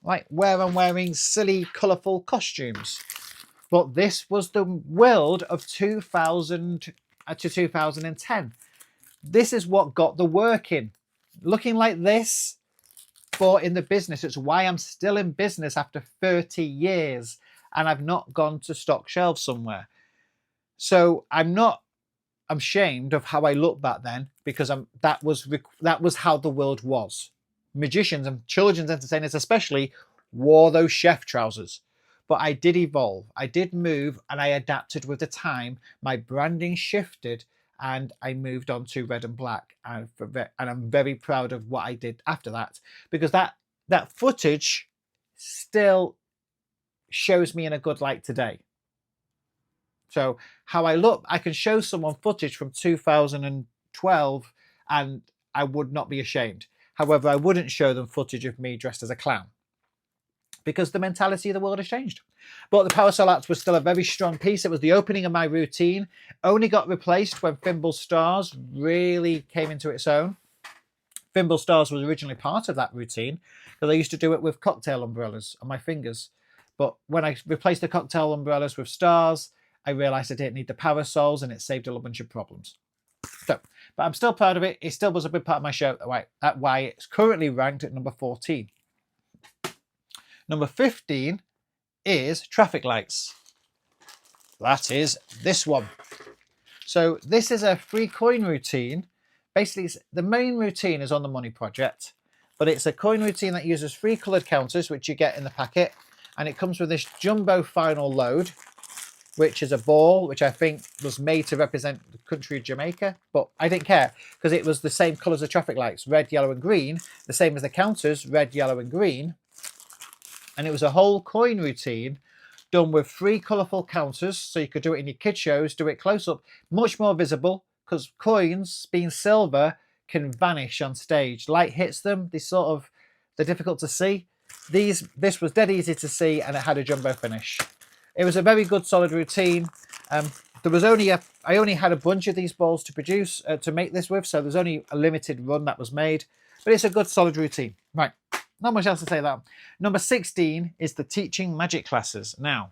A: Like where I'm wearing silly, colourful costumes. But this was the world of 2000 to 2010. This is what got the work in. Looking like this, but in the business. It's why I'm still in business after 30 years and I've not gone to stock shelves somewhere. So I'm not ashamed of how I looked back then, because that was how the world was. Magicians and children's entertainers especially wore those chef trousers. But I did evolve, I did move, and I adapted with the time. My branding shifted and I moved on to red and black. And I'm very proud of what I did after that, because that footage still shows me in a good light today. So how I look, I can show someone footage from 2012 and I would not be ashamed. However, I wouldn't show them footage of me dressed as a clown, because the mentality of the world has changed. But the Parasol Act was still a very strong piece. It was the opening of my routine. Only got replaced when Thimble Stars really came into its own. Thimble Stars was originally part of that routine, because I used to do it with cocktail umbrellas on my fingers. But when I replaced the cocktail umbrellas with stars, I realised I didn't need the parasols, and it saved a bunch of problems. So, but I'm still proud of it. It still was a big part of my show. That's why it's currently ranked at number 14. Number 15 is traffic lights. That is this one. So this is a free coin routine. Basically, the main routine is on the Money Project, but it's a coin routine that uses 3 coloured counters, which you get in the packet, and it comes with this jumbo final load, which is a ball, which I think was made to represent the country of Jamaica, but I didn't care because it was the same colours of traffic lights, red, yellow and green, the same as the counters, red, yellow and green. And it was a whole coin routine done with 3 colourful counters, so you could do it in your kid shows, do it close up, much more visible, because coins, being silver, can vanish on stage. Light hits them, they're difficult to see. This was dead easy to see, and it had a jumbo finish. It was a very good solid routine. I only had a bunch of these balls to produce, to make this with, so there's only a limited run that was made, but it's a good solid routine. Right, not much else to say that. Number 16 is the teaching magic classes. Now,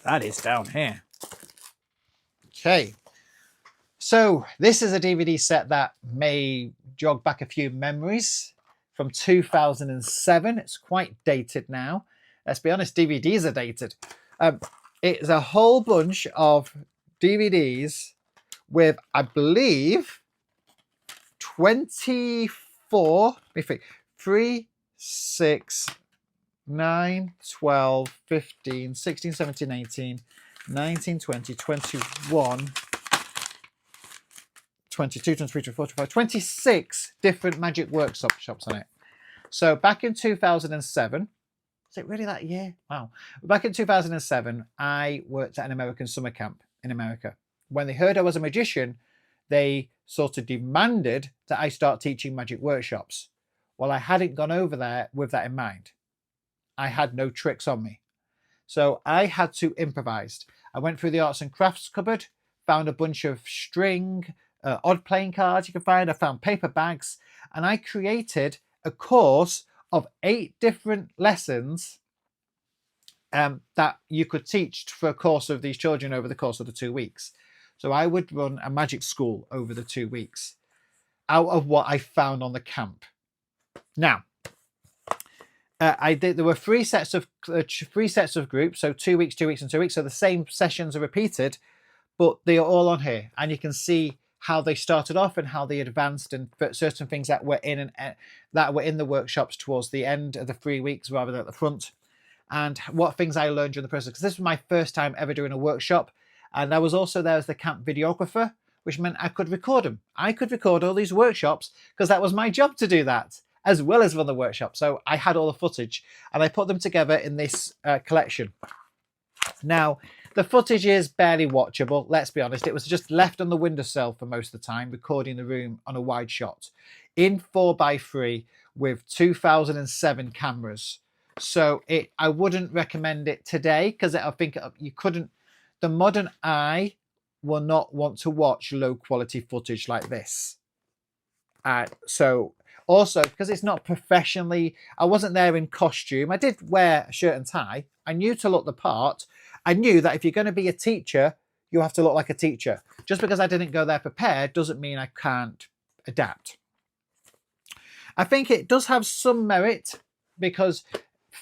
A: that is down here. Okay, so this is a DVD set that may jog back a few memories from 2007. It's quite dated now. Let's be honest, DVDs are dated. It's a whole bunch of DVDs with, I believe, 24, 3, 6, 9, 12, 15, 16, 17, 18, 19, 20, 21, 22, 23, 24, 25, 26 different magic workshops on it. So back in 2007, is it really that year? Wow. Back in 2007, I worked at an American summer camp in America. When they heard I was a magician, they sort of demanded that I start teaching magic workshops. Well, I hadn't gone over there with that in mind. I had no tricks on me. So I had to improvise. I went through the arts and crafts cupboard, found a bunch of string, odd playing cards you can find. I found paper bags, and I created a course of 8 different lessons that you could teach for a course of these children over the course of the 2 weeks. So I would run a magic school over the 2 weeks out of what I found on the camp. Now, there were 3 sets of groups, so 2 weeks, 2 weeks, and 2 weeks. So the same sessions are repeated, but they are all on here, and you can see how they started off and how they advanced, and certain things that were in the workshops towards the end of the 3 weeks rather than at the front, and what things I learned during the process. Because this was my first time ever doing a workshop, and I was also there as the camp videographer, which meant I could record them. I could record all these workshops because that was my job to do that, as well as run the workshop. So I had all the footage, and I put them together in this collection. Now, the footage is barely watchable, let's be honest. It was just left on the windowsill for most of the time, recording the room on a wide shot in 4x3 with 2007 cameras. So I wouldn't recommend it today, because I think you couldn't, the modern eye will not want to watch low quality footage like this. So also, because it's not professionally, I wasn't there in costume. I did wear a shirt and tie. I knew to look the part. I knew that if you're going to be a teacher, you have to look like a teacher. Just because I didn't go there prepared doesn't mean I can't adapt. I think it does have some merit, because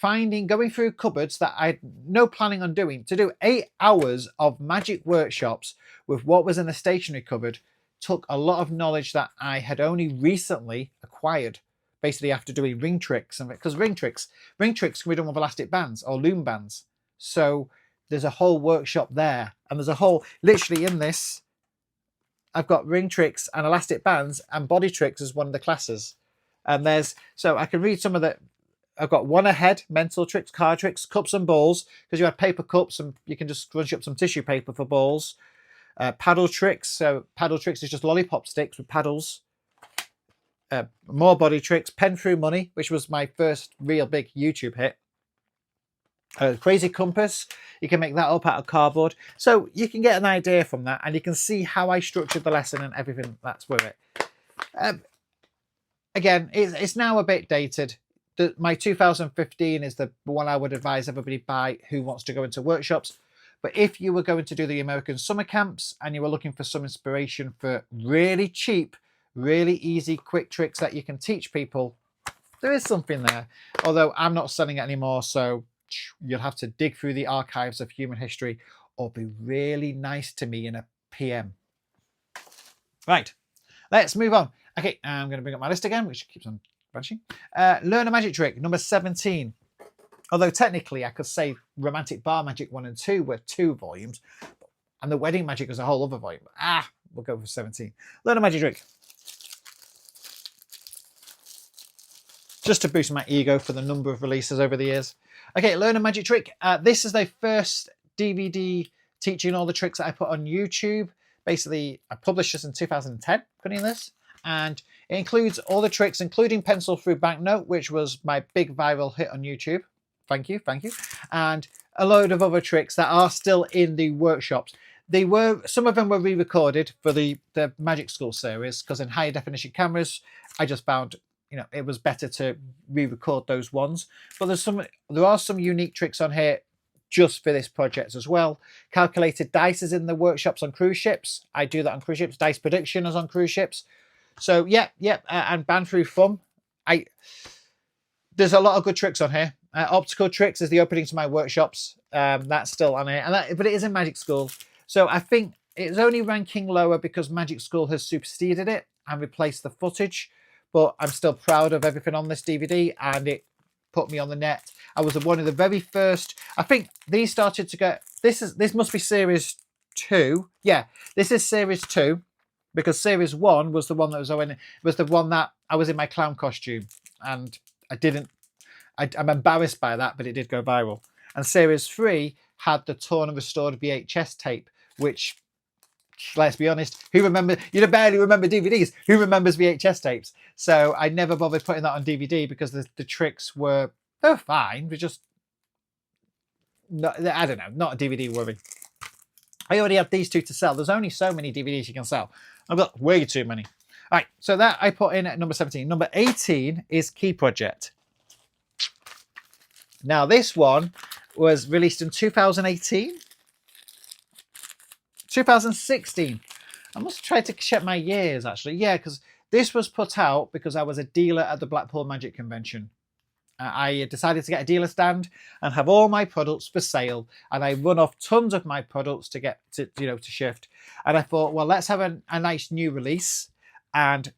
A: going through cupboards that I had no planning on doing, to do 8 hours of magic workshops with what was in the stationery cupboard took a lot of knowledge that I had only recently acquired, basically after doing ring tricks. Because ring tricks can be done with elastic bands or loom bands. So there's a whole workshop there, and there's a whole, literally in this, I've got ring tricks and elastic bands, and body tricks as one of the classes. And so I can read some of the, I've got one ahead, mental tricks, card tricks, cups and balls, because you have paper cups and you can just crunch up some tissue paper for balls. Paddle tricks, so paddle tricks is just lollipop sticks with paddles. More body tricks, pen through money, which was my first real big YouTube hit. Crazy compass, you can make that up out of cardboard. So you can get an idea from that, and you can see how I structured the lesson and everything that's with it. Again, it's now a bit dated. My 2015 is the one I would advise everybody buy who wants to go into workshops. But if you were going to do the American summer camps and you were looking for some inspiration for really cheap, really easy, quick tricks that you can teach people, there is something there. Although I'm not selling it anymore, so you'll have to dig through the archives of human history or be really nice to me in a PM. Right, let's move on. Okay, I'm going to bring up my list again, which keeps on branching. Learn a magic trick, number 17. Although technically I could say Romantic Bar Magic 1 and 2 were 2 volumes, and the Wedding Magic was a whole other volume. We'll go for 17. Learn a magic trick. Just to boost my ego for the number of releases over the years. Okay, Learn a Magic Trick. This is the first DVD teaching all the tricks that I put on YouTube. Basically, I published this in 2010, putting this. And it includes all the tricks, including Pencil Through Banknote, which was my big viral hit on YouTube. Thank you, thank you. And a load of other tricks that are still in the workshops. Some of them were re-recorded for the Magic School series, because in higher definition cameras, I just found, it was better to re-record those ones. But there are some unique tricks on here just for this project as well. Calculated dice is in the workshops on cruise ships. I do that on cruise ships. Dice prediction is on cruise ships. So yeah, and Band Through Thumb. There's a lot of good tricks on here. Optical Tricks is the opening to my workshops. That's still on here, but it is in Magic School. So I think it's only ranking lower because Magic School has superseded it and replaced the footage. But I'm still proud of everything on this DVD, and it put me on the net. I was one of the very first. I think these started to get. This must be series 2. Yeah, this is series 2, because series 1 was the one that was the one that I was in my clown costume, and I'm embarrassed by that, but it did go viral. And series 3 had the torn and restored VHS tape, which, let's be honest, you barely remember DVDs. Who remembers VHS tapes? So I never bothered putting that on DVD because the tricks were fine. But just, I don't know, not a DVD worry. I already had these 2 to sell. There's only so many DVDs you can sell. I've got way too many. All right, so that I put in at number 17. Number 18 is Key Project. Now, this one was released in 2018. 2016. I must try to check my years, actually. Yeah, because this was put out because I was a dealer at the Blackpool Magic Convention. I decided to get a dealer stand and have all my products for sale, and I run off tons of my products to get to shift. And I thought, well, let's have a nice new release. And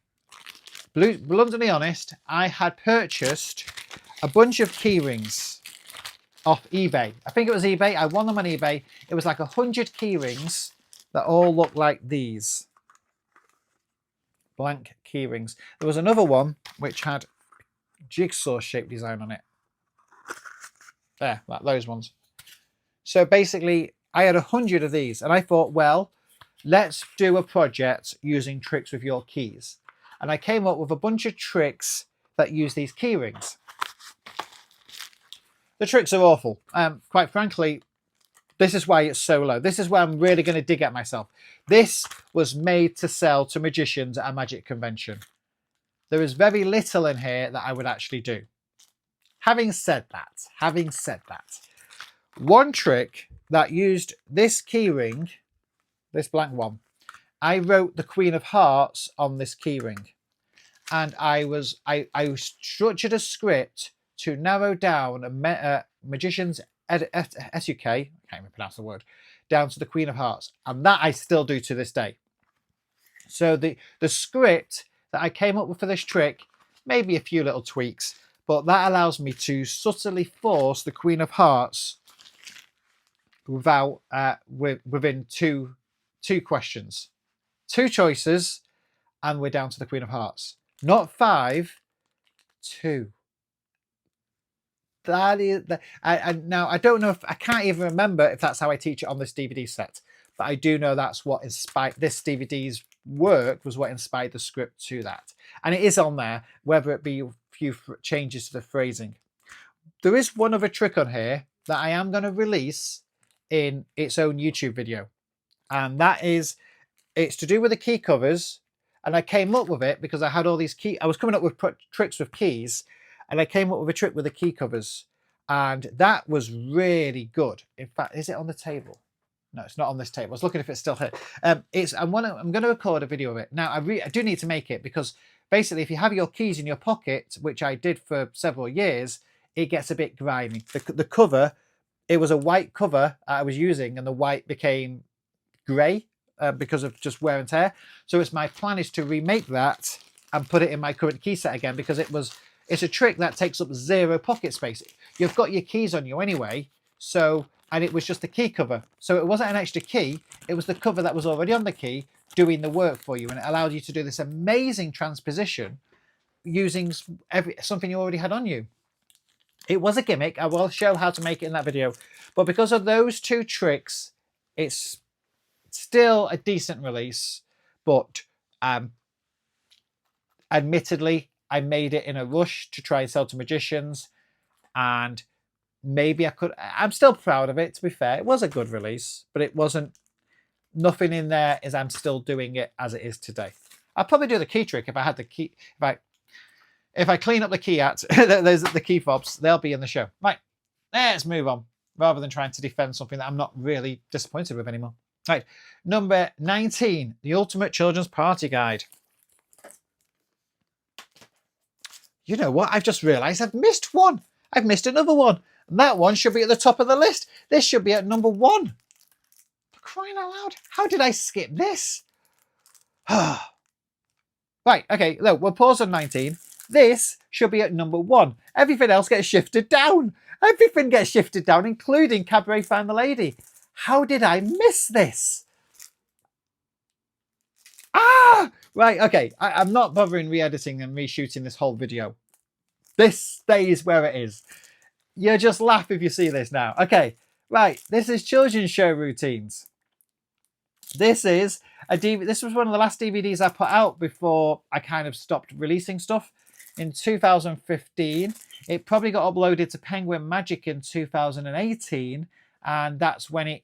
A: bluntly honest, I had purchased a bunch of key rings off eBay. I think it was eBay. I won them on eBay. It was like 100 key rings that all look like these. Blank key rings. There was another one which had jigsaw shaped design on it. There, like those ones. So basically, I had 100 of these, and I thought, well, let's do a project using tricks with your keys. And I came up with a bunch of tricks that use these key rings. The tricks are awful. Quite frankly, this is why it's so low. This is where I'm really going to dig at myself. This was made to sell to magicians at a magic convention. There is very little in here that I would actually do. Having said that, one trick that used this key ring, this blank one, I wrote the Queen of Hearts on this key ring. And I structured a script to narrow down a magician's SUK, I can't even pronounce the word, down to the Queen of Hearts. And that I still do to this day. So the script that I came up with for this trick, maybe a few little tweaks, but that allows me to subtly force the Queen of Hearts within two questions. 2 choices, and we're down to the Queen of Hearts. Not 5, 2. That is now I don't know if I can't even remember if that's how I teach it on this DVD set, but I do know that's what inspired this DVD's work, was what inspired the script to that, and it is on there, whether it be a few changes to the phrasing. There is one other trick on here that I am going to release in its own YouTube video, and that is, it's to do with the key covers. And I came up with it because I had all these I was coming up with tricks with keys, and I came up with a trick with the key covers, and that was really good. In fact, is it on the table? No, it's not on this table. I was looking if it's still here. I'm going to record a video of it. Now, I do need to make it because basically if you have your keys in your pocket, which I did for several years, it gets a bit grimy. The cover, it was a white cover I was using and the white became grey because of just wear and tear. So my plan is to remake that and put it in my current key set again because it's a trick that takes up 0 pocket space. You've got your keys on you anyway, and it was just the key cover. So it wasn't an extra key, it was the cover that was already on the key doing the work for you, and it allowed you to do this amazing transposition using something you already had on you. It was a gimmick. I will show how to make it in that video. But because of those 2 tricks, it's still a decent release. But admittedly, I made it in a rush to try and sell to magicians. And maybe I'm still proud of it, to be fair. It was a good release, but it wasn't, nothing in there is I'm still doing it as it is today. I'll probably do the key trick if I had the key, if I clean up the key there's the key fobs, they'll be in the show. Right, let's move on, rather than trying to defend something that I'm not really disappointed with anymore. Right, number 19, the Ultimate Children's Party Guide. You know what? I've just realised I've missed one. I've missed another one. And that one should be at the top of the list. This should be at number 1. For crying out loud. How did I skip this? Right, okay, look, we'll pause on 19. This should be at number 1. Everything else gets shifted down. Everything gets shifted down, including Cabaret Find the Lady. How did I miss this? Right, okay. I'm not bothering re-editing and reshooting this whole video. This stays where it is. You just laugh if you see this now. Okay, right. This is children's show routines. This is a DVD. This was one of the last DVDs I put out before I kind of stopped releasing stuff in 2015. It probably got uploaded to Penguin Magic in 2018, and that's when it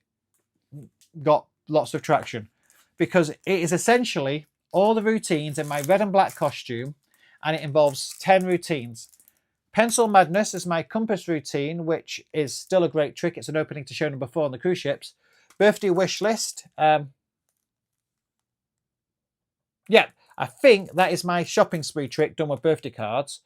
A: got lots of traction because it is essentially all the routines in my red and black costume, and it involves 10 routines. Pencil Madness is my compass routine, which is still a great trick. It's an opening to show number 4 on the cruise ships. Birthday wish list. Yeah, I think that is my shopping spree trick done with birthday cards.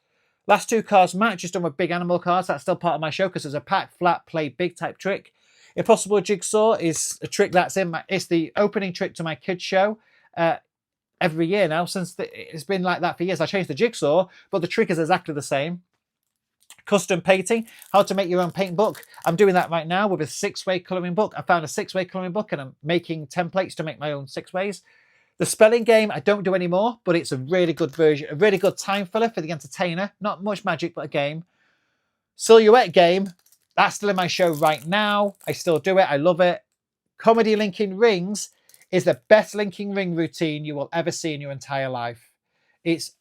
A: Last 2 cards match is done with big animal cards. That's still part of my show because there's a pack, flat, play big type trick. Impossible Jigsaw is a trick that's it's the opening trick to my kids show. Every year now, since it's been like that for years. I changed the jigsaw, but the trick is exactly the same. Custom painting, how to make your own paint book. I'm doing that right now with a 6-way colouring book. I found a 6-way colouring book and I'm making templates to make my own 6 ways. The spelling game, I don't do anymore, but it's a really good version, a really good time filler for the entertainer. Not much magic, but a game. Silhouette game, that's still in my show right now. I still do it, I love it. Comedy linking rings is the best linking ring routine you will ever see in your entire life. It's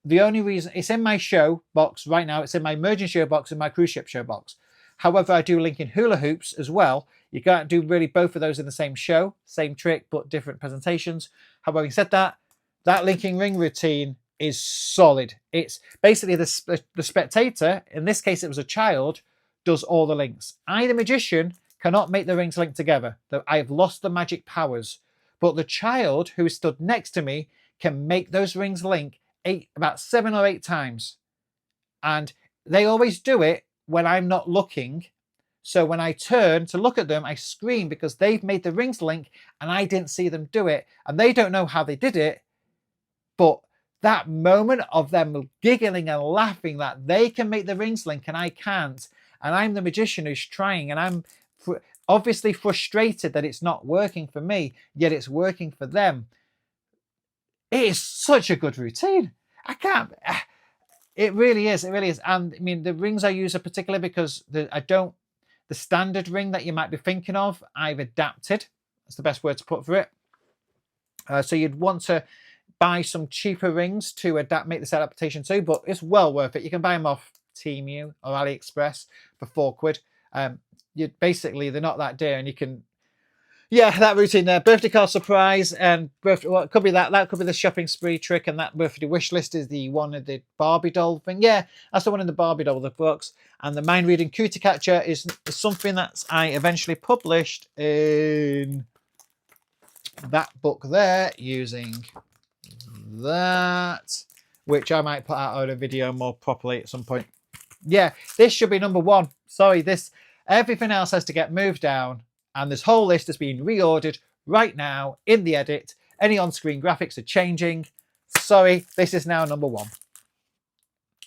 A: the only reason, it's in my show box right now. It's in my Merging show box and my cruise ship show box. However, I do linking hula hoops as well. You can't do really both of those in the same show, same trick, but different presentations. However, having said that, that linking ring routine is solid. It's basically the spectator, in this case it was a child, does all the links. I, the magician, cannot make the rings link together. I have lost the magic powers. But the child who stood next to me can make those rings link about 7 or 8 times. And they always do it when I'm not looking. So when I turn to look at them, I scream because they've made the rings link and I didn't see them do it. And they don't know how they did it. But that moment of them giggling and laughing that they can make the rings link and I can't. And I'm the magician who's trying, and I'm obviously frustrated that it's not working for me, yet it's working for them. It is such a good routine. I can't, it really is, it really is. And I mean, the rings I use are particular because the standard ring that you might be thinking of, I've adapted. That's the best word to put for it. So you'd want to buy some cheaper rings to make this adaptation to, but it's well worth it. You can buy them off Temu or AliExpress for £4. Basically they're not that dear, and you can Yeah, that routine there. Birthday card surprise and birthday. Well, it could be that. That could be the shopping spree trick, and that birthday wish list is the one of the Barbie doll thing. Yeah, that's the one in the Barbie doll, the books. And the mind reading cootie catcher is something that I eventually published in that book there using that, which I might put out on a video more properly at some point. Yeah, this should be number one. Sorry, this everything else has to get moved down. And this whole list has been reordered right now in the edit. Any on-screen graphics are changing. Sorry, this is now number one.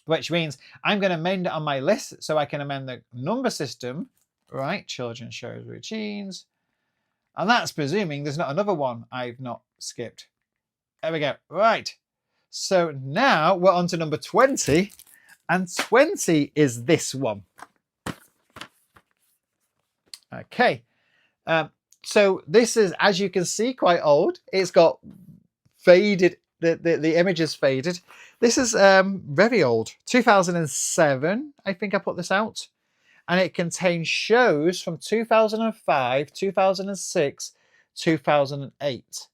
A: Which means I'm going to amend it on my list so I can amend the number system. Right, children's shows routines. And that's presuming there's not another one I've not skipped. There we go. Right. So now we're on to number 20. And 20 is this one. Okay. So this is, as you can see, quite old. It's got faded, the image is faded. This is very old, 2007, I think I put this out. And it contains shows from 2005, 2006, 2008,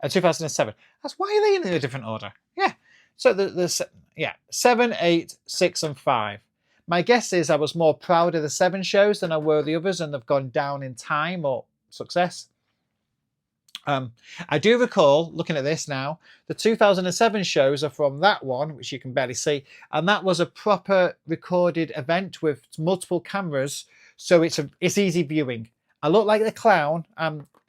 A: 2007. That's why are they in a different order? Yeah. So yeah, 7, 8, 6, and 5. My guess is I was more proud of the 7 shows than I were the others, and they've gone down in time or success. I do recall, looking at this now, the 2007 shows are from that one, which you can barely see, and that was a proper recorded event with multiple cameras, so it's easy viewing. I look like the clown,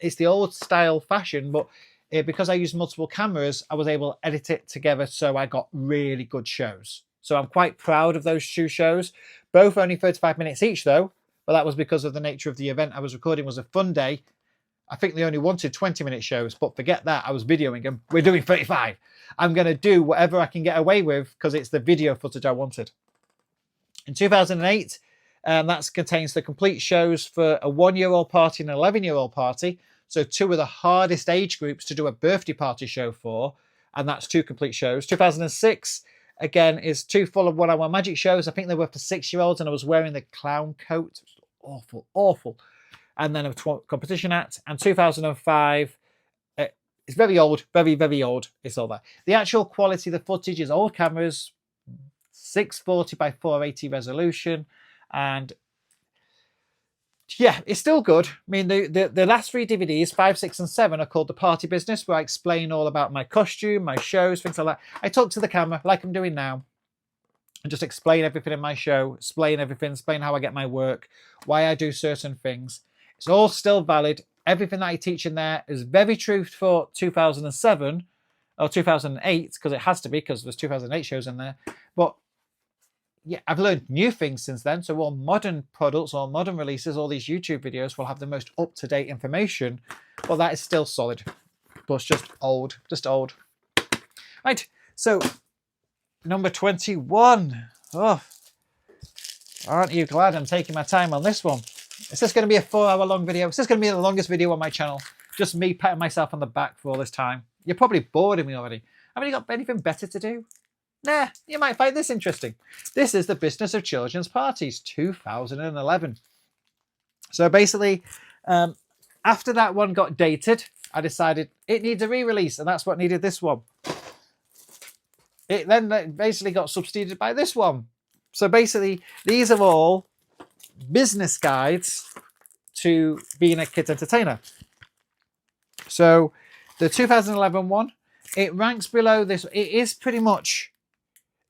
A: it's the old style fashion, but because I used multiple cameras, I was able to edit it together, so I got really good shows. So I'm quite proud of those 2 shows, both only 35 minutes each though, but that was because of the nature of the event I was recording. Was a fun day. I think they only wanted 20-minute shows, but forget that. I was videoing them. We're doing 35. I'm going to do whatever I can get away with because it's the video footage I wanted. In 2008, that contains the complete shows for a 1-year-old party and an 11-year-old party. So 2 of the hardest age groups to do a birthday party show for, and that's 2 complete shows. 2006, again, is 2 full of one-on-one magic shows. I think they were for 6-year-olds, and I was wearing the clown coat. It was awful, awful. And then a competition act. And 2005, it's very old, very, very old. It's all that. The actual quality of the footage is old cameras, 640 by 480 resolution. And yeah, it's still good. I mean, the last 3 DVDs, 5, 6, and 7, are called The Party Business, where I explain all about my costume, my shows, things like that. I talk to the camera like I'm doing now and just explain everything in my show, explain everything, explain how I get my work, why I do certain things. It's all still valid. Everything that I teach in there is very true for 2007 or 2008, because it has to be, because there's 2008 shows in there. But yeah, I've learned new things since then. So all modern products, all modern releases, all these YouTube videos will have the most up-to-date information. But that is still solid. But it's just old, just old. Right, so number 21. Oh, aren't you glad I'm taking my time on this one? Is this going to be a 4-hour-long video? Is this going to be the longest video on my channel? Just me patting myself on the back for all this time. You're probably bored of me already. Haven't you got anything better to do? Nah, you might find this interesting. This is the Business of Children's Parties, 2011. So basically, after that one got dated, I decided it needs a re-release, and that's what needed this one. It then basically got substituted by this one. So basically, these are all business guides to being a kids entertainer. So the 2011 one, it ranks below this. It is pretty much,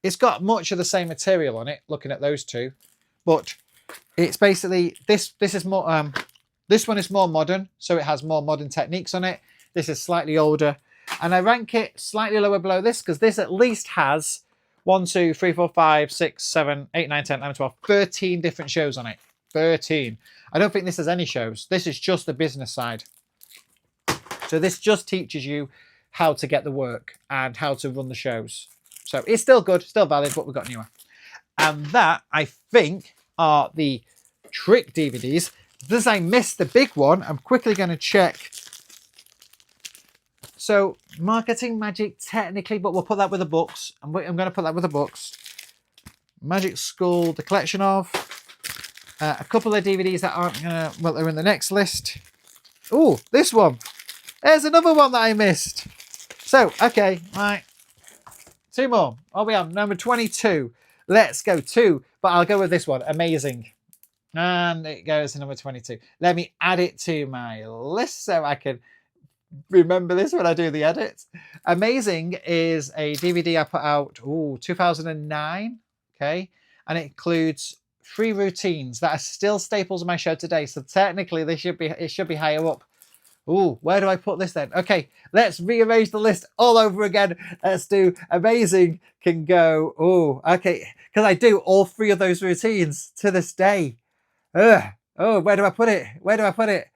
A: it's got much of the same material on it, looking at those 2, but it's basically this is more this one is more modern, so it has more modern techniques on it. This is slightly older, and I rank it slightly lower below this because this at least has 1, 2, 3, 4, 5, 6, 7, 8, 9, 10, 11, 12, 13 different shows on it. 13. I don't think this has any shows. This is just the business side. So this just teaches you how to get the work and how to run the shows. So it's still good, still valid, but we've got newer. And that, I think, are the trick DVDs. As I missed the big one, I'm quickly going to check. So Marketing Magic technically, but we'll put that with the books. I'm going to put that with the books. Magic School, the collection of. A couple of DVDs that aren't going to, well, they're in the next list. Oh, this one. There's another one that I missed. So, okay, right. 2 more. Are we on number 22? Let's go 2, but I'll go with this one. Amazing. And it goes to number 22. Let me add it to my list so I can remember this when I do the edits. Amazing is a DVD I put out 2009. Okay, and it includes 3 routines that are still staples of my show today. So technically, it should be higher up. Ooh, where do I put this then? Okay, let's rearrange the list all over again. Let's do Amazing can go. Oh, okay, because I do all 3 of those routines to this day. Ugh. Oh, where do I put it? Where do I put it?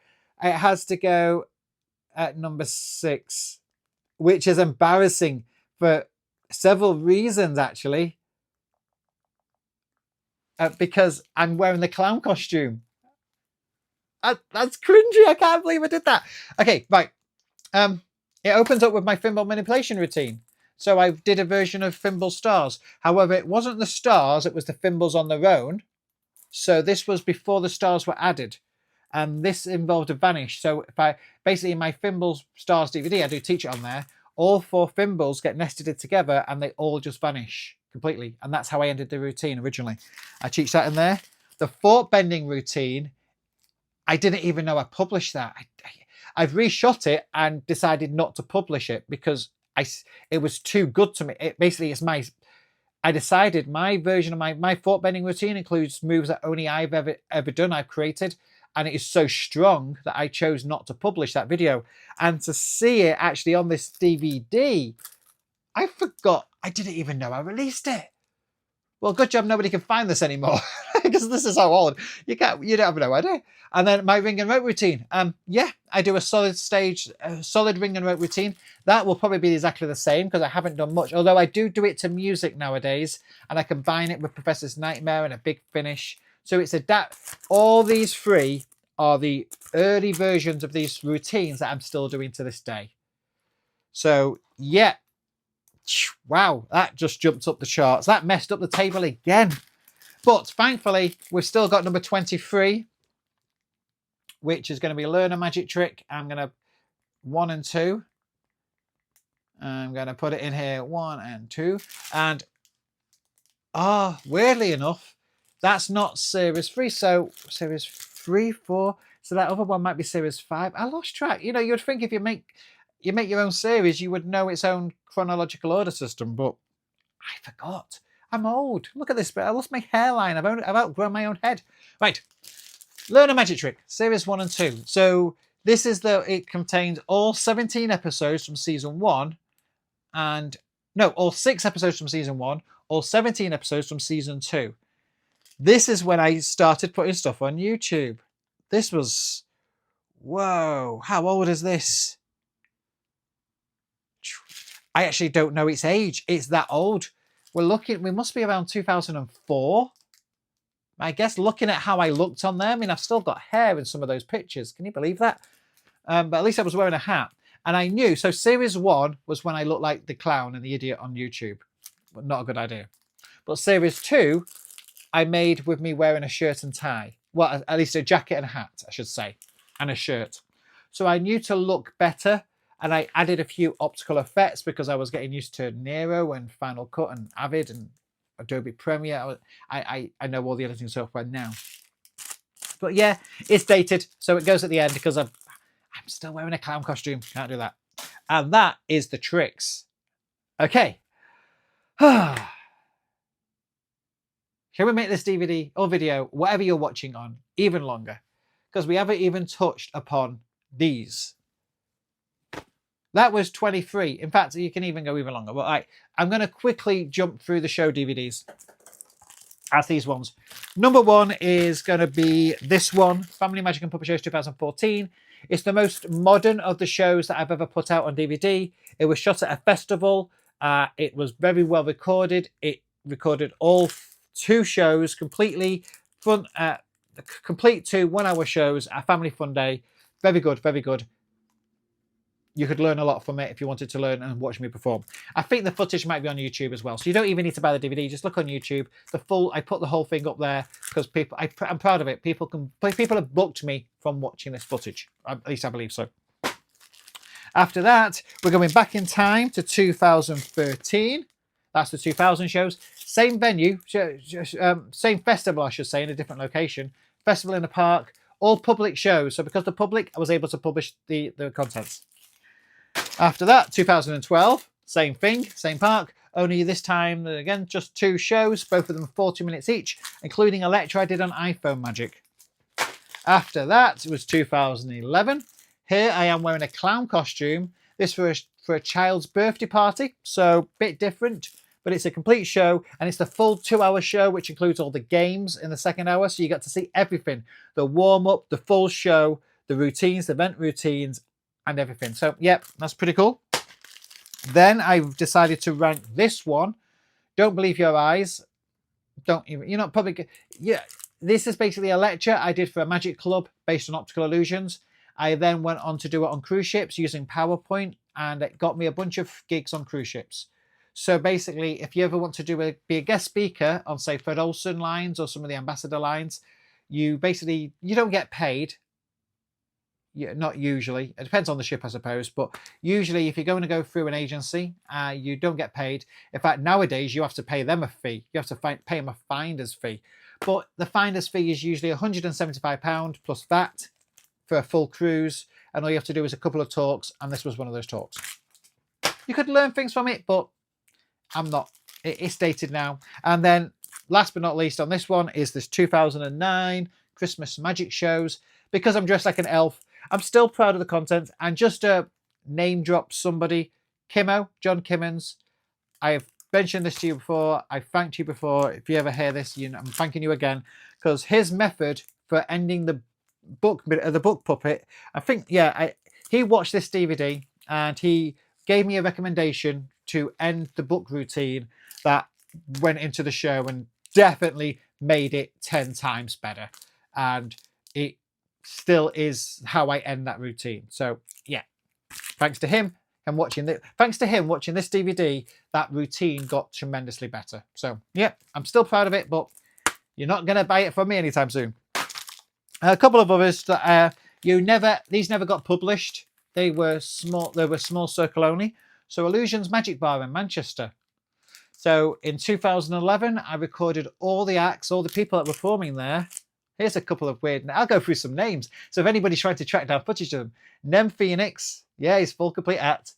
A: It has to go at number 6, which is embarrassing for several reasons, actually. Because I'm wearing the clown costume. That's cringy. I can't believe I did that. Okay, right. It opens up with my thimble manipulation routine. So I did a version of thimble stars. However, it wasn't the stars, it was the thimbles on their own. So this was before the stars were added. And this involved a vanish. So if I basically in my thimbles stars DVD, I do teach it on there. All 4 thimbles get nested together and they all just vanish completely. And that's how I ended the routine originally. I teach that in there. The fork bending routine, I didn't even know I published that. I've reshot it and decided not to publish it because it was too good to me. I decided my version of my fork bending routine includes moves that only I've ever done, I've created, and it is so strong that I chose not to publish that video. And to see it actually on this DVD, I forgot. I didn't even know I released it. Well, good job nobody can find this anymore because this is so old. You don't have no idea. And then my ring and rope routine. Yeah, I do a solid ring and rope routine. That will probably be exactly the same because I haven't done much. Although I do it to music nowadays, and I combine it with Professor's Nightmare and a big finish. So it's all these 3 are the early versions of these routines that I'm still doing to this day. So yeah. Wow, that just jumped up the charts. That messed up the table again. But thankfully, we've still got number 23, which is going to be Learn a Magic Trick. I'm going to 1 and 2. I'm going to put it in here 1 and 2. And weirdly enough, that's not series 3. So series 3, 4. So that other one might be series 5. I lost track. You know, you'd think if you make your own series, you would know its own chronological order system, but I forgot. I'm old. Look at this bit. I lost my hairline. I've outgrown my own head. Right. Learn a Magic Trick, series 1 and 2. So this is it contains all 17 episodes from season 1 and all 6 episodes from season 1, all 17 episodes from season 2. This is when I started putting stuff on YouTube. This was, whoa, how old is this? I actually don't know its age. It's that old. We must be around 2004. I guess looking at how I looked on there, I mean, I've still got hair in some of those pictures. Can you believe that? But at least I was wearing a hat. And I knew, so series 1 was when I looked like the clown and the idiot on YouTube. But not a good idea. But series 2, I made with me wearing a shirt and tie. Well, at least a jacket and a hat, I should say. And a shirt. So I knew to look better. And I added a few optical effects because I was getting used to Nero and Final Cut and Avid and Adobe Premiere. I know all the editing software now. But yeah, it's dated, so it goes at the end because I'm still wearing a clown costume. Can't do that. And that is the tricks. Okay. Shall we make this DVD or video, whatever you're watching on, even longer? Because we haven't even touched upon these. That was 23. In fact, you can even go even longer. But I'm going to quickly jump through the show DVDs as these ones. Number 1 is going to be this one, Family Magic and Puppet Shows 2014. It's the most modern of the shows that I've ever put out on DVD. It was shot at a festival. It was very well recorded. It recorded all 2 shows completely. Complete 2 1-hour shows, a family fun day. Very good, very good. you could learn a lot from it if you wanted to learn and watch me perform. I think the footage might be on YouTube as well, so you don't even need to buy the DVD. Just look on YouTube. I put the whole thing up there because I'm proud of it. People have booked me from watching this footage. At least I believe so. After that, we're going back in time to 2013. That's the 2000 shows. Same venue, same festival, I should say, in a different location. Festival in a park, all public shows. So because the public, I was able to publish the contents. After that, 2012, same thing, same park. Only this time, again, just 2 shows, both of them 40 minutes each, including a lecture I did on iPhone magic. After that, it was 2011. Here I am wearing a clown costume. This for a child's birthday party, so bit different, but it's a complete show, and it's the full 2-hour show, which includes all the games in the second hour, so you get to see everything. The warm-up, the full show, the routines, the event routines, and everything. So, yep, that's pretty cool. Then I've decided to rank this one. Don't believe your eyes. You're not probably... Yeah, this is basically a lecture I did for a magic club based on optical illusions. I then went on to do it on cruise ships using PowerPoint, and it got me a bunch of gigs on cruise ships. So basically, if you ever want to be a guest speaker on, say, Fred Olsen lines or some of the ambassador lines, you don't get paid. Not usually. It depends on the ship, I suppose. But usually, if you're going to go through an agency, you don't get paid. In fact, nowadays, you have to pay them a fee. You have to pay them a finder's fee. But the finder's fee is usually £175 plus VAT for a full cruise. And all you have to do is a couple of talks. And this was one of those talks. You could learn things from it, but I'm not. It's dated now. And then, last but not least, on this one is this 2009 Christmas magic shows. Because I'm dressed like an elf, I'm still proud of the content. And just to name drop somebody, Kimmo, John Kimmons. I have mentioned this to you before. I thanked you before. If you ever hear this, I'm thanking you again. Because his method for ending the book puppet, I think, he watched this DVD and he gave me a recommendation to end the book routine that went into the show and definitely made it 10 times better. And it still is how I end that routine. So yeah, thanks to him and watching this DVD, that routine got tremendously better. So yeah, I'm still proud of it, but you're not going to buy it from me anytime soon. A couple of others that these never got published. They were small circle only. So Illusions Magic Bar in Manchester. So in 2011, I recorded all the acts, all the people that were performing there. Here's a couple of weird... I'll go through some names. So if anybody's trying to track down footage of them. Nem Phoenix. Yeah, he's full complete act.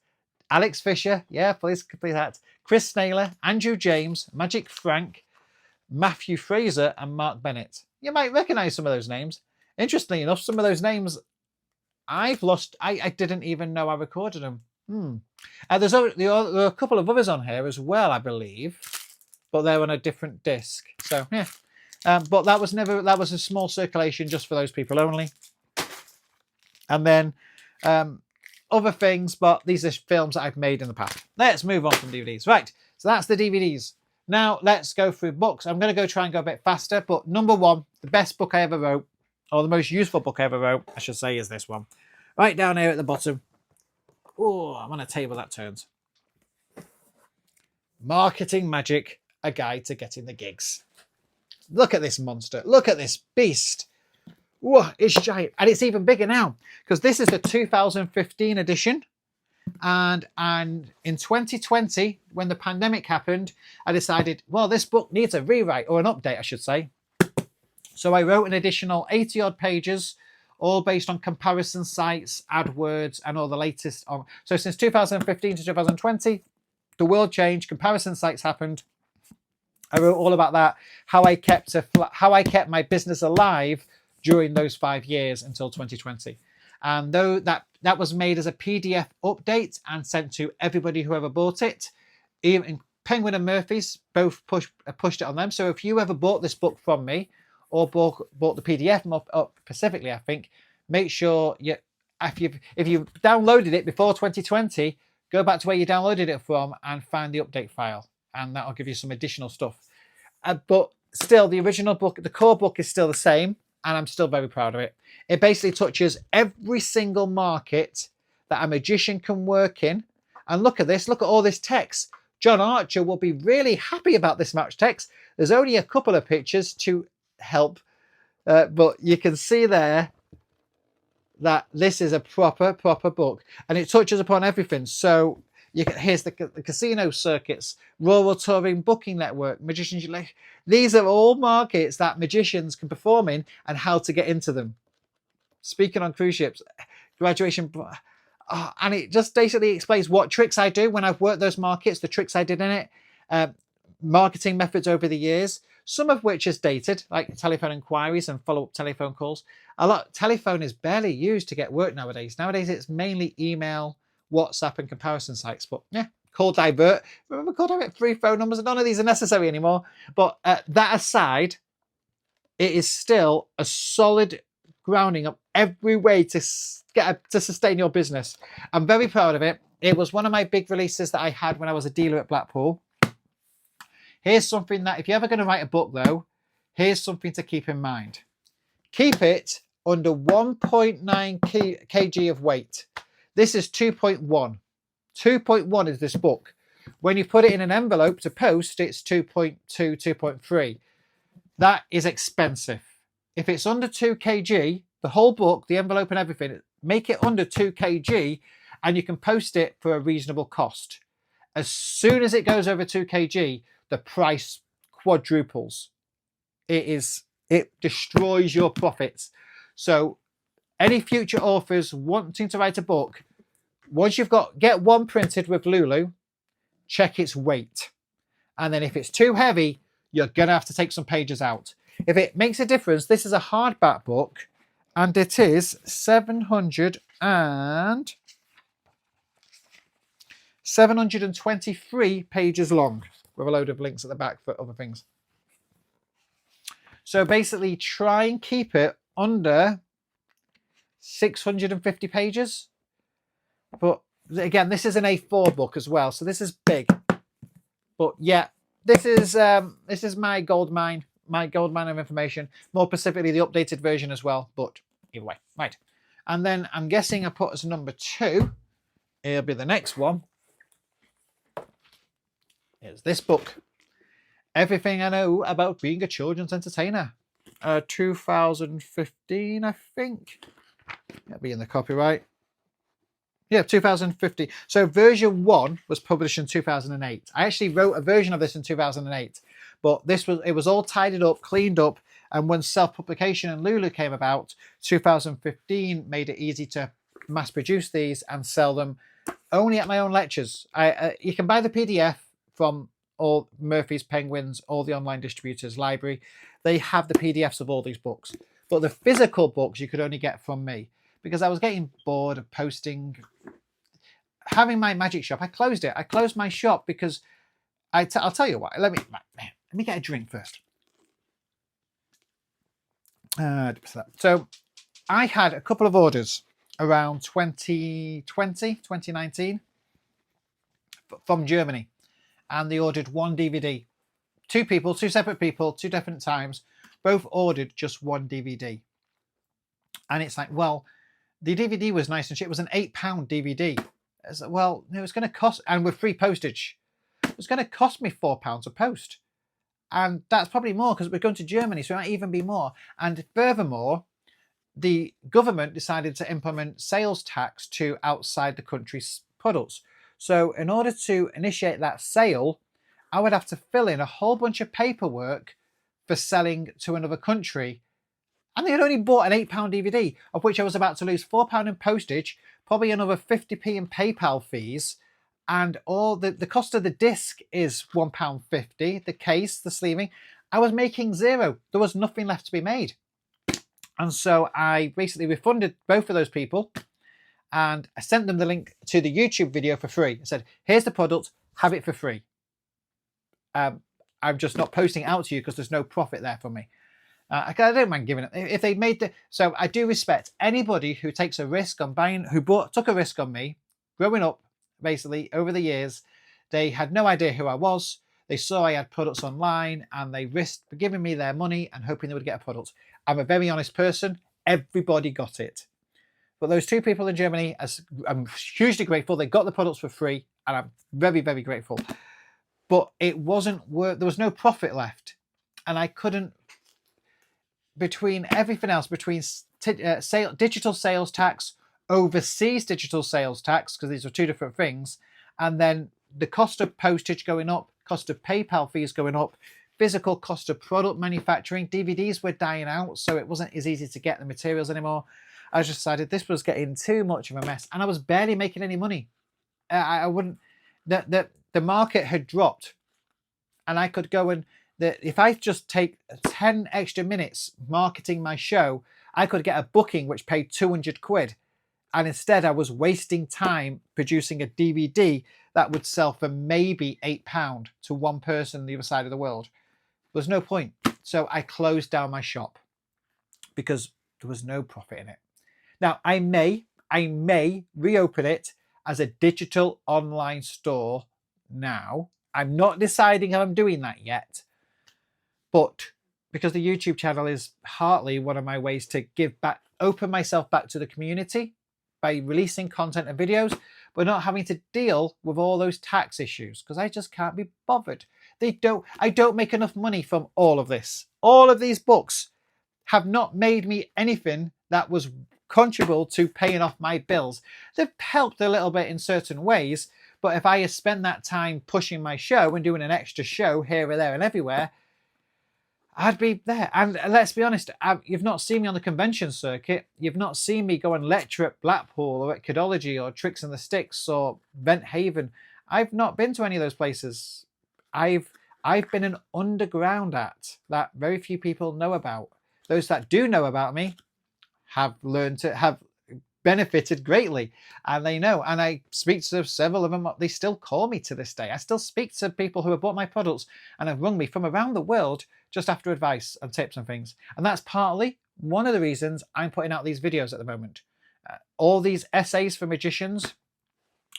A: Alex Fisher. Yeah, full complete act. Chris Snaylor. Andrew James. Magic Frank. Matthew Fraser. And Mark Bennett. You might recognise some of those names. Interestingly enough, some of those names I've lost. I didn't even know I recorded them. There are a couple of others on here as well, I believe. But they're on a different disc. So, yeah. But that was a small circulation just for those people only. And then other things, but these are films that I've made in the past. Let's move on from DVDs. Right, so that's the DVDs. Now let's go through books. I'm going to try and go a bit faster, but number one, the best book I ever wrote, or the most useful book I ever wrote, I should say, is this one. Right down here at the bottom. Oh, I'm on a table that turns. Marketing Magic, a guide to getting the gigs. Look at this monster. Look at this beast. Whoa, it's giant. And it's even bigger now because this is the 2015 edition. And in 2020, when the pandemic happened, I decided, well, this book needs a rewrite, or an update, I should say. So I wrote an additional 80 odd pages, all based on comparison sites, AdWords, and all the latest on. So since 2015 to 2020, the world changed, comparison sites happened. I wrote all about that, how I kept my business alive during those 5 years until 2020. And though that was made as a PDF update and sent to everybody who ever bought it, even Penguin and Murphy's both pushed it on them. So if you ever bought this book from me or bought the PDF specifically, I think, make sure if you downloaded it before 2020, go back to where you downloaded it from and find the update file. And that'll give you some additional stuff. But still, the original book, the core book is still the same, and I'm still very proud of it. It basically touches every single market that a magician can work in. And look at this, look at all this text. John Archer will be really happy about this much text. There's only a couple of pictures to help, but you can see there that this is a proper book, and it touches upon everything. So here's the casino circuits, rural touring booking network, magicians. These are all markets that magicians can perform in and how to get into them. Speaking on cruise ships, graduation, and it just basically explains what tricks I do when I've worked those markets, the tricks I did in it, marketing methods over the years, some of which is dated, like telephone inquiries and follow-up telephone calls. Telephone is barely used to get work nowadays. Nowadays, it's mainly email, WhatsApp, and comparison sites. But yeah, Call Divert. Remember Call Divert? Free phone numbers. None of these are necessary anymore. But that aside, it is still a solid grounding of every way to sustain your business. I'm very proud of it. It was one of my big releases that I had when I was a dealer at Blackpool. Here's something that, if you're ever going to write a book though, here's something to keep in mind. Keep it under 1.9 kg of weight. This is 2.1. 2.1 is this book. When you put it in an envelope to post, it's 2.2, 2.3. That is expensive. If it's under 2 kg, the whole book, the envelope and everything, make it under 2 kg and you can post it for a reasonable cost. As soon as it goes over 2 kg, the price quadruples. It destroys your profits. So any future authors wanting to write a book, once you've get one printed with Lulu, check its weight. And then if it's too heavy, you're going to have to take some pages out. If it makes a difference, this is a hardback book, and it is 723 pages long, with a load of links at the back for other things. So basically, try and keep it under 650 pages. But again, this is an A4 book as well, so this is big. But yeah, this is my gold mine of information. More specifically, the updated version as well. But either way, right. And then I'm guessing I put as number 2. It'll be the next one. It's this book. Everything I Know About Being a Children's Entertainer. 2015, I think. That'll be in the copyright. Yeah, 2015. So version 1 was published in 2008. I actually wrote a version of this in 2008, but it was all tidied up, cleaned up, and when self-publication and Lulu came about, 2015 made it easy to mass produce these and sell them only at my own lectures. You can buy the PDF from all Murphy's, Penguins, all the online distributors, library. They have the PDFs of all these books, but the physical books you could only get from me, because I was getting bored of posting. Having my magic shop, I closed it. I closed my shop because I'll tell you what. Let me get a drink first. So I had a couple of orders around 2019 from Germany, and they ordered one DVD. Two separate people, two different times, both ordered just one DVD. And it's like, well, the DVD was nice and cheap. It was an £8 DVD. Well, it was going to cost, and with free postage, it was going to cost me £4 a post. And that's probably more because we're going to Germany, so it might even be more. And furthermore, the government decided to implement sales tax to outside the country's products. So in order to initiate that sale, I would have to fill in a whole bunch of paperwork for selling to another country. And they had only bought an £8 DVD, of which I was about to lose £4 in postage, probably another 50p in PayPal fees, and all the cost of the disc is £1.50, the case, the sleeving. I was making zero. There was nothing left to be made. And so I basically refunded both of those people, and I sent them the link to the YouTube video for free. I said, here's the product, have it for free. I'm just not posting it out to you because there's no profit there for me. I don't mind giving it. If they made the, so I do respect anybody who takes a risk on buying, took a risk on me growing up, basically over the years. They had no idea who I was. They saw I had products online and they risked giving me their money and hoping they would get a product. I'm a very honest person. Everybody got it. But those two people in Germany, I'm hugely grateful. They got the products for free, and I'm very, very grateful. But it wasn't worth. There was no profit left, and I couldn't. Between everything else, between digital sales tax, overseas digital sales tax, because these are two different things, and then the cost of postage going up, cost of PayPal fees going up, physical cost of product manufacturing. DVDs were dying out, so it wasn't as easy to get the materials anymore. I just decided this was getting too much of a mess, and I was barely making any money. I wouldn't. The market had dropped, and I could go and if I just take 10 extra minutes marketing my show, I could get a booking which paid 200 quid, and instead I was wasting time producing a DVD that would sell for maybe £8 to one person on the other side of the world. There's no point. So I closed down my shop because there was no profit in it. Now I may reopen it as a digital online store now. I'm not deciding how I'm doing that yet, but because the YouTube channel is partly one of my ways to give back, open myself back to the community by releasing content and videos, but not having to deal with all those tax issues because I just can't be bothered. I don't make enough money from all of this. All of these books have not made me anything that was contributing to paying off my bills. They've helped a little bit in certain ways, but if I had spent that time pushing my show and doing an extra show here or there and everywhere, I'd be there. And let's be honest, you've not seen me on the convention circuit. You've not seen me go and lecture at Blackpool or at Kidology or Tricks and the Sticks or Vent Haven. I've not been to any of those places. I've been an underground act that very few people know about. Those that do know about me have benefited greatly, and they know. And I speak to several of them. They still call me to this day. I still speak to people who have bought my products and have rung me from around the world just after advice and tips and things. And that's partly one of the reasons I'm putting out these videos at the moment. All these essays for magicians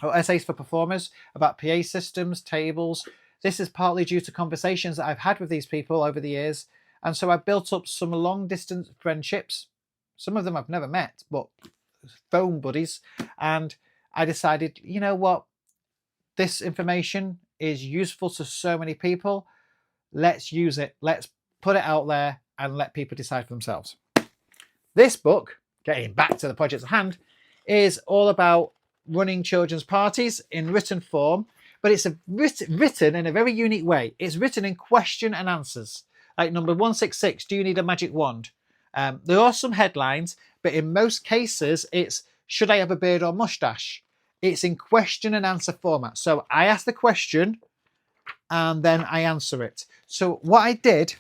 A: or essays for performers about PA systems, tables. This is partly due to conversations that I've had with these people over the years. And so I've built up some long distance friendships. Some of them I've never met, but phone buddies. And I decided, you know what? This information is useful to so many people. Let's use it. Let's put it out there and let people decide for themselves. This book, getting back to the project at hand, is all about running children's parties in written form, but it's written in a very unique way. It's written in question and answers. Like number 166, do you need a magic wand? There are some headlines, but in most cases, it's should I have a beard or mustache? It's in question and answer format. So I ask the question and then I answer it. So what I did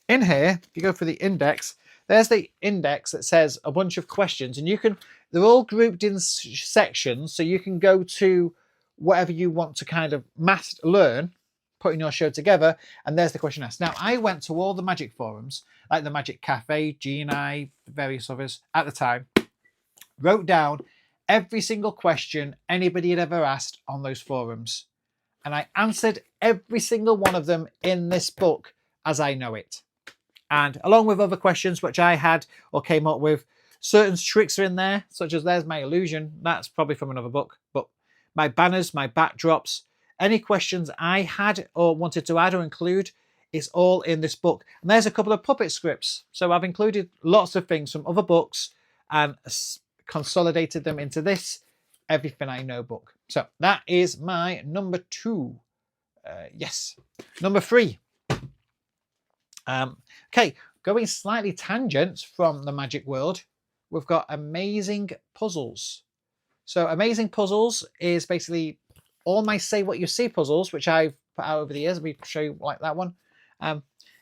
A: in here, if you go for the index, there's the index that says a bunch of questions, and they're all grouped in sections, so you can go to whatever you want to kind of learn, putting your show together, and there's the question asked. Now, I went to all the magic forums, like the Magic Cafe, GNI, various others at the time, wrote down every single question anybody had ever asked on those forums. And I answered every single one of them in this book as I know it. And along with other questions which I had or came up with, certain tricks are in there, such as there's my illusion. That's probably from another book. But my banners, my backdrops, any questions I had or wanted to add or include, it's all in this book. And there's a couple of puppet scripts. So I've included lots of things from other books and consolidated them into this Everything I Know book. So that is my number 2. Yes. Number 3. Okay, going slightly tangent from the magic world, we've got Amazing Puzzles. So Amazing Puzzles is basically all my Say What You See puzzles, which I've put out over the years. Let me show you like that one.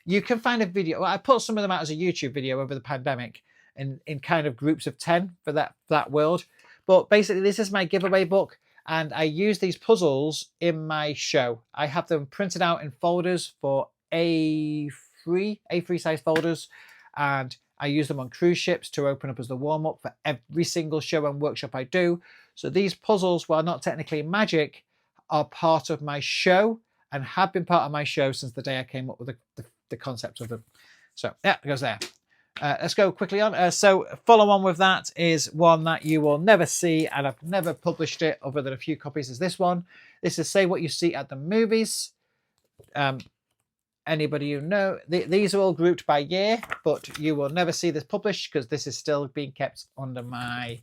A: You can find a video. Well, I put some of them out as a YouTube video over the pandemic in kind of groups of 10 for that world. But basically, this is my giveaway book, and I use these puzzles in my show. I have them printed out in folders for A3 size folders, and I use them on cruise ships to open up as the warm-up for every single show and workshop I do. So these puzzles, while not technically magic, are part of my show and have been part of my show since the day I came up with the concept of them. So yeah, it goes there. Let's go quickly on. So follow on with that is one that you will never see, and I've never published it other than a few copies, is this one. This is Say What You See at the Movies. Anybody you know, these are all grouped by year, but you will never see this published because this is still being kept under my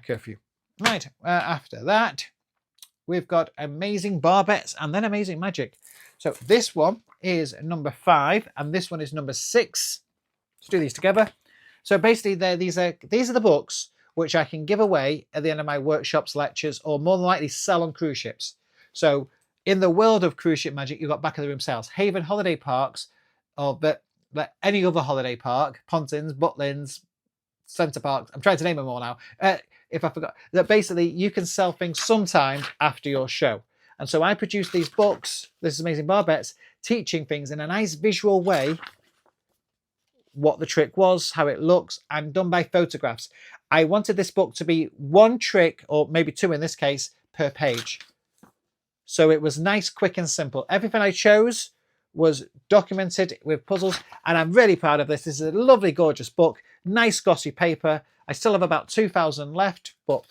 A: curfew. Right, after that, we've got Amazing Barbettes and then Amazing Magic. So this one is number 5 and this one is number 6. Let's do these together. So basically, these are the books which I can give away at the end of my workshops, lectures, or more than likely sell on cruise ships. So in the world of cruise ship magic, you've got back of the room sales. Haven Holiday Parks, or any other holiday park, Pontins, Butlins, Centre Parks. I'm trying to name them all now. If I forgot, that basically you can sell things sometime after your show. And so I produce these books, This is Amazing Barbettes, teaching things in a nice visual way, what the trick was, how it looks, and done by photographs. I wanted this book to be one trick, or maybe 2 in this case, per page. So it was nice, quick, and simple. Everything I chose was documented with puzzles, and I'm really proud of this. This is a lovely, gorgeous book, nice glossy paper. I still have about 2,000 left, but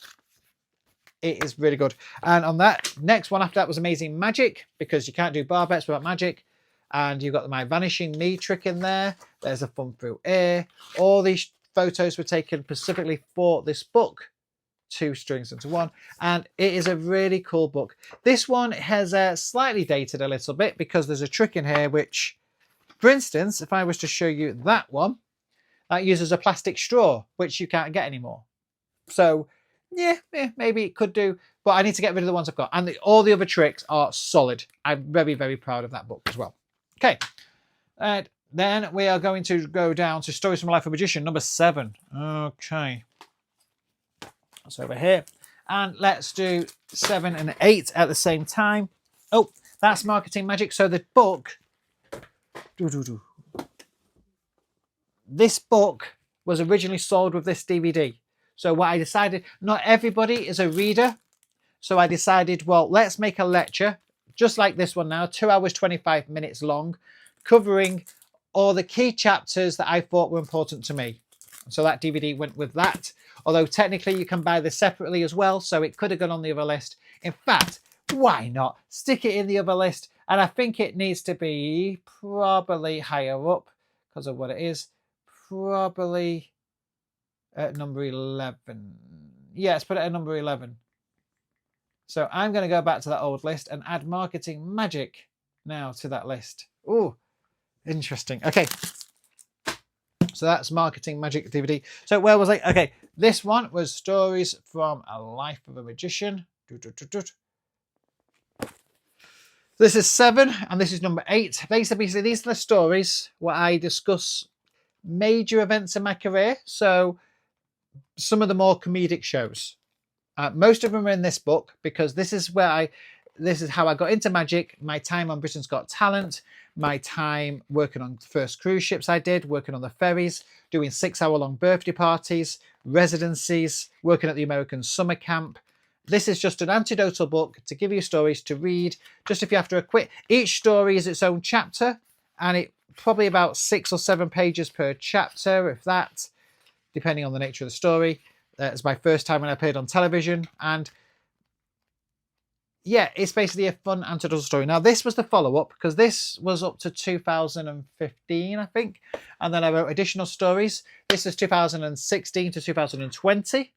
A: it is really good. And on that, next one after that was Amazing Magic, because you can't do Barbettes without magic. And you've got my Vanishing Me trick in there. There's a Fun Through Air. All these photos were taken specifically for this book, 2 strings into 1. And it is a really cool book. This one has slightly dated a little bit because there's a trick in here which, for instance, if I was to show you that one, that uses a plastic straw, which you can't get anymore. So yeah, maybe it could do, but I need to get rid of the ones I've got. And all the other tricks are solid. I'm very, very proud of that book as well. Okay, then we are going to go down to Stories from the Life of a Magician, number 7. Okay, that's over here. And let's do 7 and 8 at the same time. Oh, that's Marketing Magic. So the book, this book was originally sold with this DVD. So what I decided, not everybody is a reader. So I decided, well, let's make a lecture, just like this one now, 2 hours, 25 minutes long, covering all the key chapters that I thought were important to me. So that DVD went with that. Although technically you can buy this separately as well, so it could have gone on the other list. In fact, why not stick it in the other list? And I think it needs to be probably higher up because of what it is. Probably at number 11. Yeah, let's put it at number 11. So I'm going to go back to that old list and add Marketing Magic now to that list. Oh, interesting. Okay. So that's Marketing Magic DVD. So where was I? Okay, this one was Stories from a Life of a Magician. This is 7 and this is number 8. Basically, these are the stories where I discuss major events in my career. So some of the more comedic shows. Most of them are in this book because this is how I got into magic, my time on Britain's Got Talent, my time working on the first cruise ships I did, working on the ferries, doing 6-hour-long birthday parties, residencies, working at the American summer camp. This is just an anecdotal book to give you stories to read, just if you have to quit. Each story is its own chapter, and it probably about 6 or 7 pages per chapter, if that, depending on the nature of the story. It's my first time when I appeared on television, and yeah, it's basically a fun anecdotal story. Now, this was the follow-up because this was up to 2015, I think, and then I wrote additional stories. This is 2016 to 2020.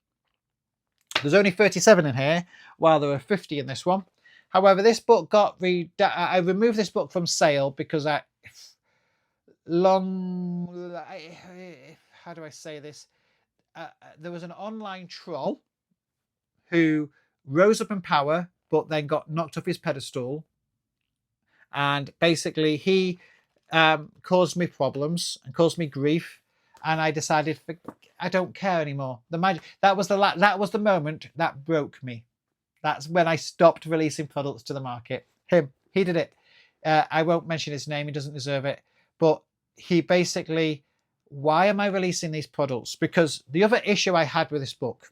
A: There's only 37 in here, while there are 50 in this one. However, this book I removed this book from sale because how do I say this? There was an online troll who rose up in power, but then got knocked off his pedestal. And basically he caused me problems and caused me grief. And I decided I don't care anymore. The magic, that was the moment that broke me. That's when I stopped releasing products to the market. He did it. I won't mention his name. He doesn't deserve it. But he basically, why am I releasing these products? Because the other issue I had with this book,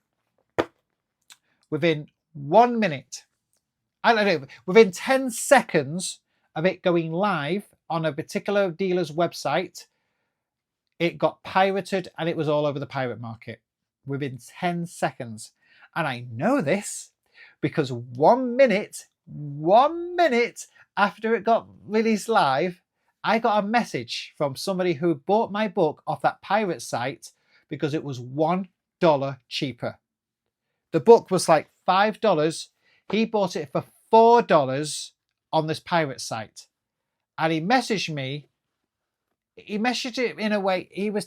A: within 1 minute, I don't know, within 10 seconds of it going live on a particular dealer's website, it got pirated and it was all over the pirate market within 10 seconds. And I know this because 1 minute after it got released live, I got a message from somebody who bought my book off that pirate site because it was $1 cheaper. The book was like $5. He bought it for $4 on this pirate site. And he messaged me. He messaged it in a way, he was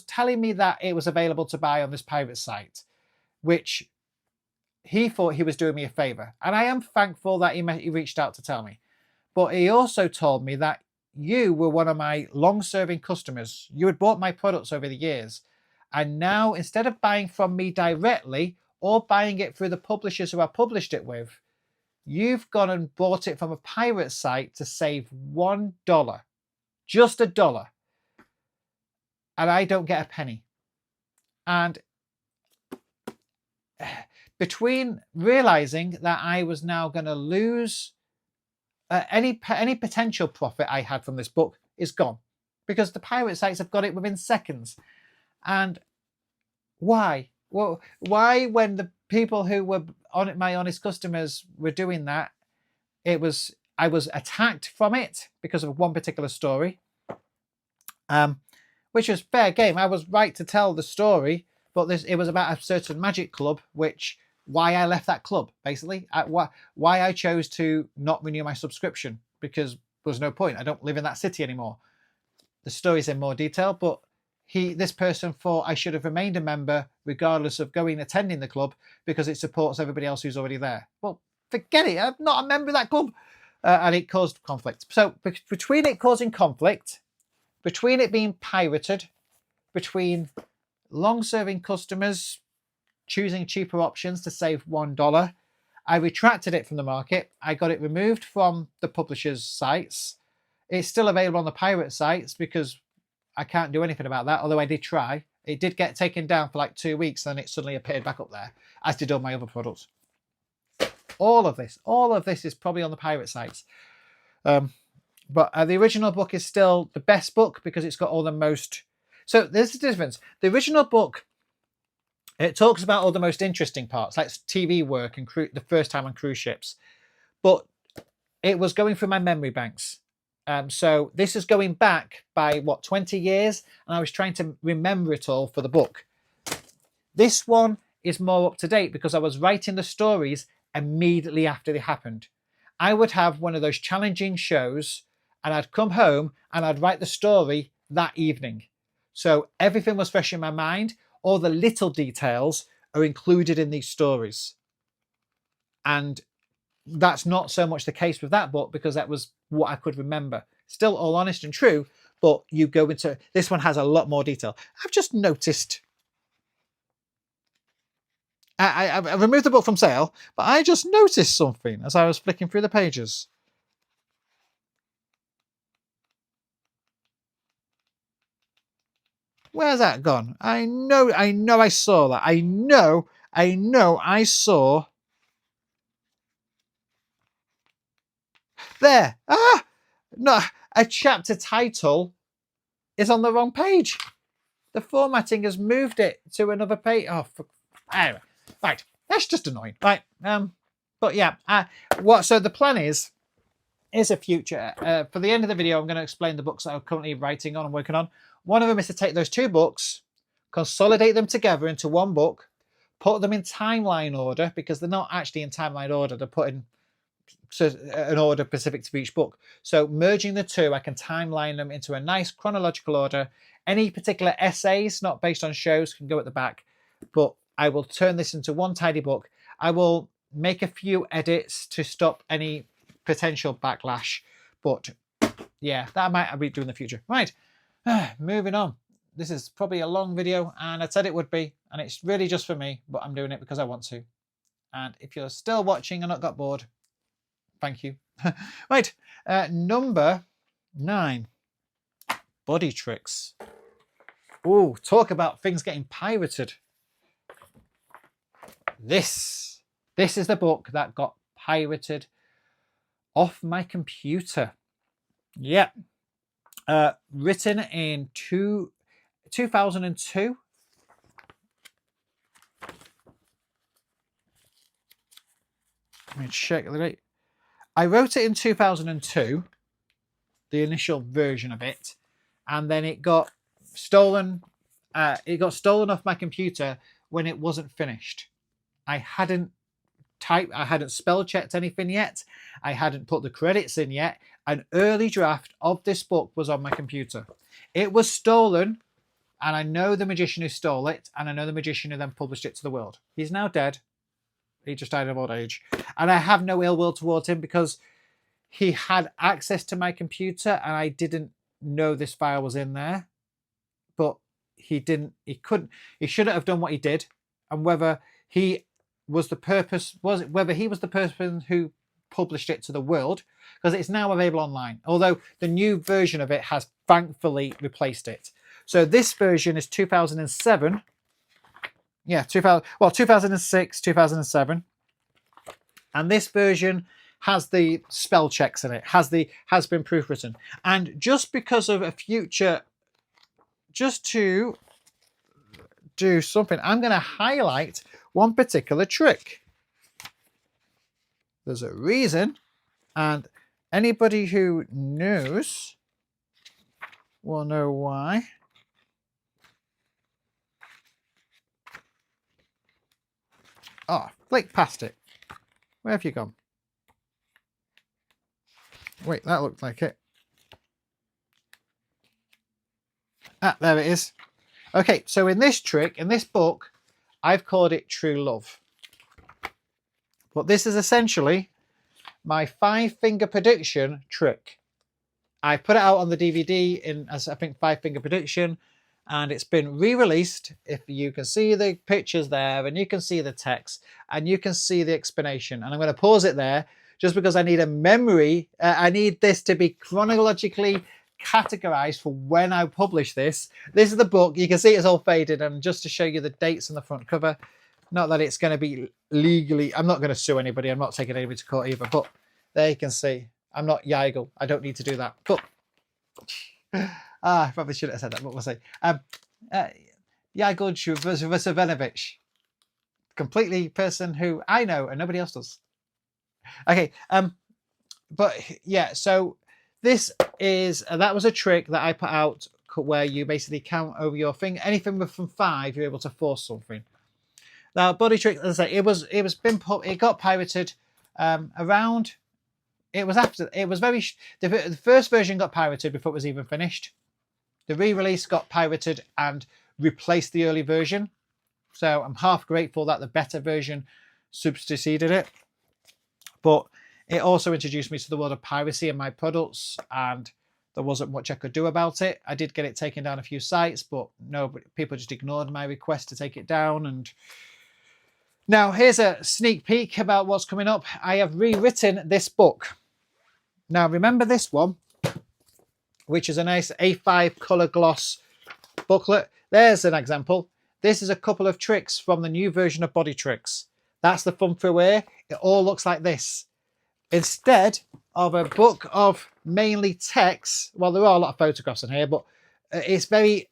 A: telling me that it was available to buy on this pirate site, which he thought he was doing me a favor. And I am thankful that he reached out to tell me. But he also told me that you were one of my long-serving customers. You had bought my products over the years. And now, instead of buying from me directly or buying it through the publishers who I published it with, you've gone and bought it from a pirate site to save $1. Just $1. And I don't get a penny. And between realizing that I was now going to lose any potential profit I had from this book is gone, because the pirate sites have got it within seconds. And why? Well, why, when the people who were on it, my honest customers, were doing that, I was attacked from it because of one particular story, which was fair game. I was right to tell the story, but it was about a certain magic club, why I left that club, basically. Why I chose to not renew my subscription, because there was no point. I don't live in that city anymore. The story's in more detail, but this person thought I should have remained a member regardless of attending the club because it supports everybody else who's already there. Well, forget it. I'm not a member of that club. And it caused conflict. So between it causing conflict, between it being pirated, between long-serving customers choosing cheaper options to save $1, I retracted it from the market. I got it removed from the publishers' sites. It's still available on the pirate sites because I can't do anything about that, although I did try. It did get taken down for like 2 weeks, and it suddenly appeared back up there, as did all my other products. All of this is probably on the pirate sites. But the original book is still the best book because it's got all the most... So there's the difference. The original book, it talks about all the most interesting parts, like TV work and the first time on cruise ships. But it was going through my memory banks. So this is going back by, 20 years? And I was trying to remember it all for the book. This one is more up to date because I was writing the stories immediately after they happened. I would have one of those challenging shows and I'd come home and I'd write the story that evening. So everything was fresh in my mind. All the little details are included in these stories. And that's not so much the case with that book because that was what I could remember. Still all honest and true, but you go into... This one has a lot more detail. I've just noticed... I removed the book from sale, but I just noticed something as I was flicking through the pages. Where's that gone? I know I saw that. I know I saw... There. Ah! No, a chapter title is on the wrong page. The formatting has moved it to another page. Oh, anyway. Right. That's just annoying. Right. But yeah. So the plan is a future. For the end of the video, I'm going to explain the books that I'm currently writing on and working on. One of them is to take those two books, consolidate them together into one book, put them in timeline order, because they're not actually in timeline order. They're put in an order specific to each book. So merging the two, I can timeline them into a nice chronological order. Any particular essays not based on shows can go at the back, but I will turn this into one tidy book. I will make a few edits to stop any potential backlash, but yeah, that might be doing in the future. Right, moving on. This is probably a long video, and I said it would be, and it's really just for me, but I'm doing it because I want to. And if you're still watching and not got bored, thank you. Right, number 9, Body Tricks. Oh, talk about things getting pirated. This is the book that got pirated off my computer. Yeah. Written in 2002. Let me check the date. I wrote it in 2002, the initial version of it, and then it got stolen. It got stolen off my computer when it wasn't finished. I hadn't spell checked anything yet. I hadn't put the credits in yet. An early draft of this book was on my computer. It was stolen, and I know the magician who stole it, and I know the magician who then published it to the world. He's now dead. He just died of old age. And I have no ill will towards him because he had access to my computer and I didn't know this file was in there. But he shouldn't have done what he did. And whether he was the person who published it to the world, because it's now available online. Although the new version of it has thankfully replaced it. So this version is 2007. Yeah, 2006, 2007. And this version has the spell checks in it, has been proofwritten. And just because of a future, just to do something, I'm going to highlight one particular trick. There's a reason, and anybody who knows will know why. Oh, flick past it. Where have you gone? Wait, that looked like it. Ah, there it is. Okay, so in this trick, in this book, I've called it True Love. But this is essentially my 5-finger prediction trick. I put it out on the DVD as I think 5-finger prediction, and it's been re-released. If you can see the pictures there, and you can see the text, and you can see the explanation. And I'm going to pause it there just because I need a memory. I need this to be chronologically categorized for when I publish this. This is the book. You can see it's all faded, and just to show you the dates on the front cover. Not that it's going to be legally, I'm not going to sue anybody. I'm not taking anybody to court either, but there you can see. I'm not Yaigel. I don't need to do that. But I probably shouldn't have said that, but we'll say. Yaigel Vesevenovich. Completely person who I know and nobody else does. Okay, but yeah, so this is, that was a trick that I put out where you basically count over your finger. Anything from 5, you're able to force something. Now, body trick, as I say, it got pirated around. The first version got pirated before it was even finished. The re-release got pirated and replaced the early version. So I'm half grateful that the better version superseded it. But it also introduced me to the world of piracy and my products, and there wasn't much I could do about it. I did get it taken down a few sites, but people just ignored my request to take it down. And now here's a sneak peek about what's coming up. I have rewritten this book. Now remember this one, which is a nice A5 colour gloss booklet. There's an example. This is a couple of tricks from the new version of Body Tricks. That's the Fun Through Here. It all looks like this. Instead of a book of mainly text, well, there are a lot of photographs in here, but it's very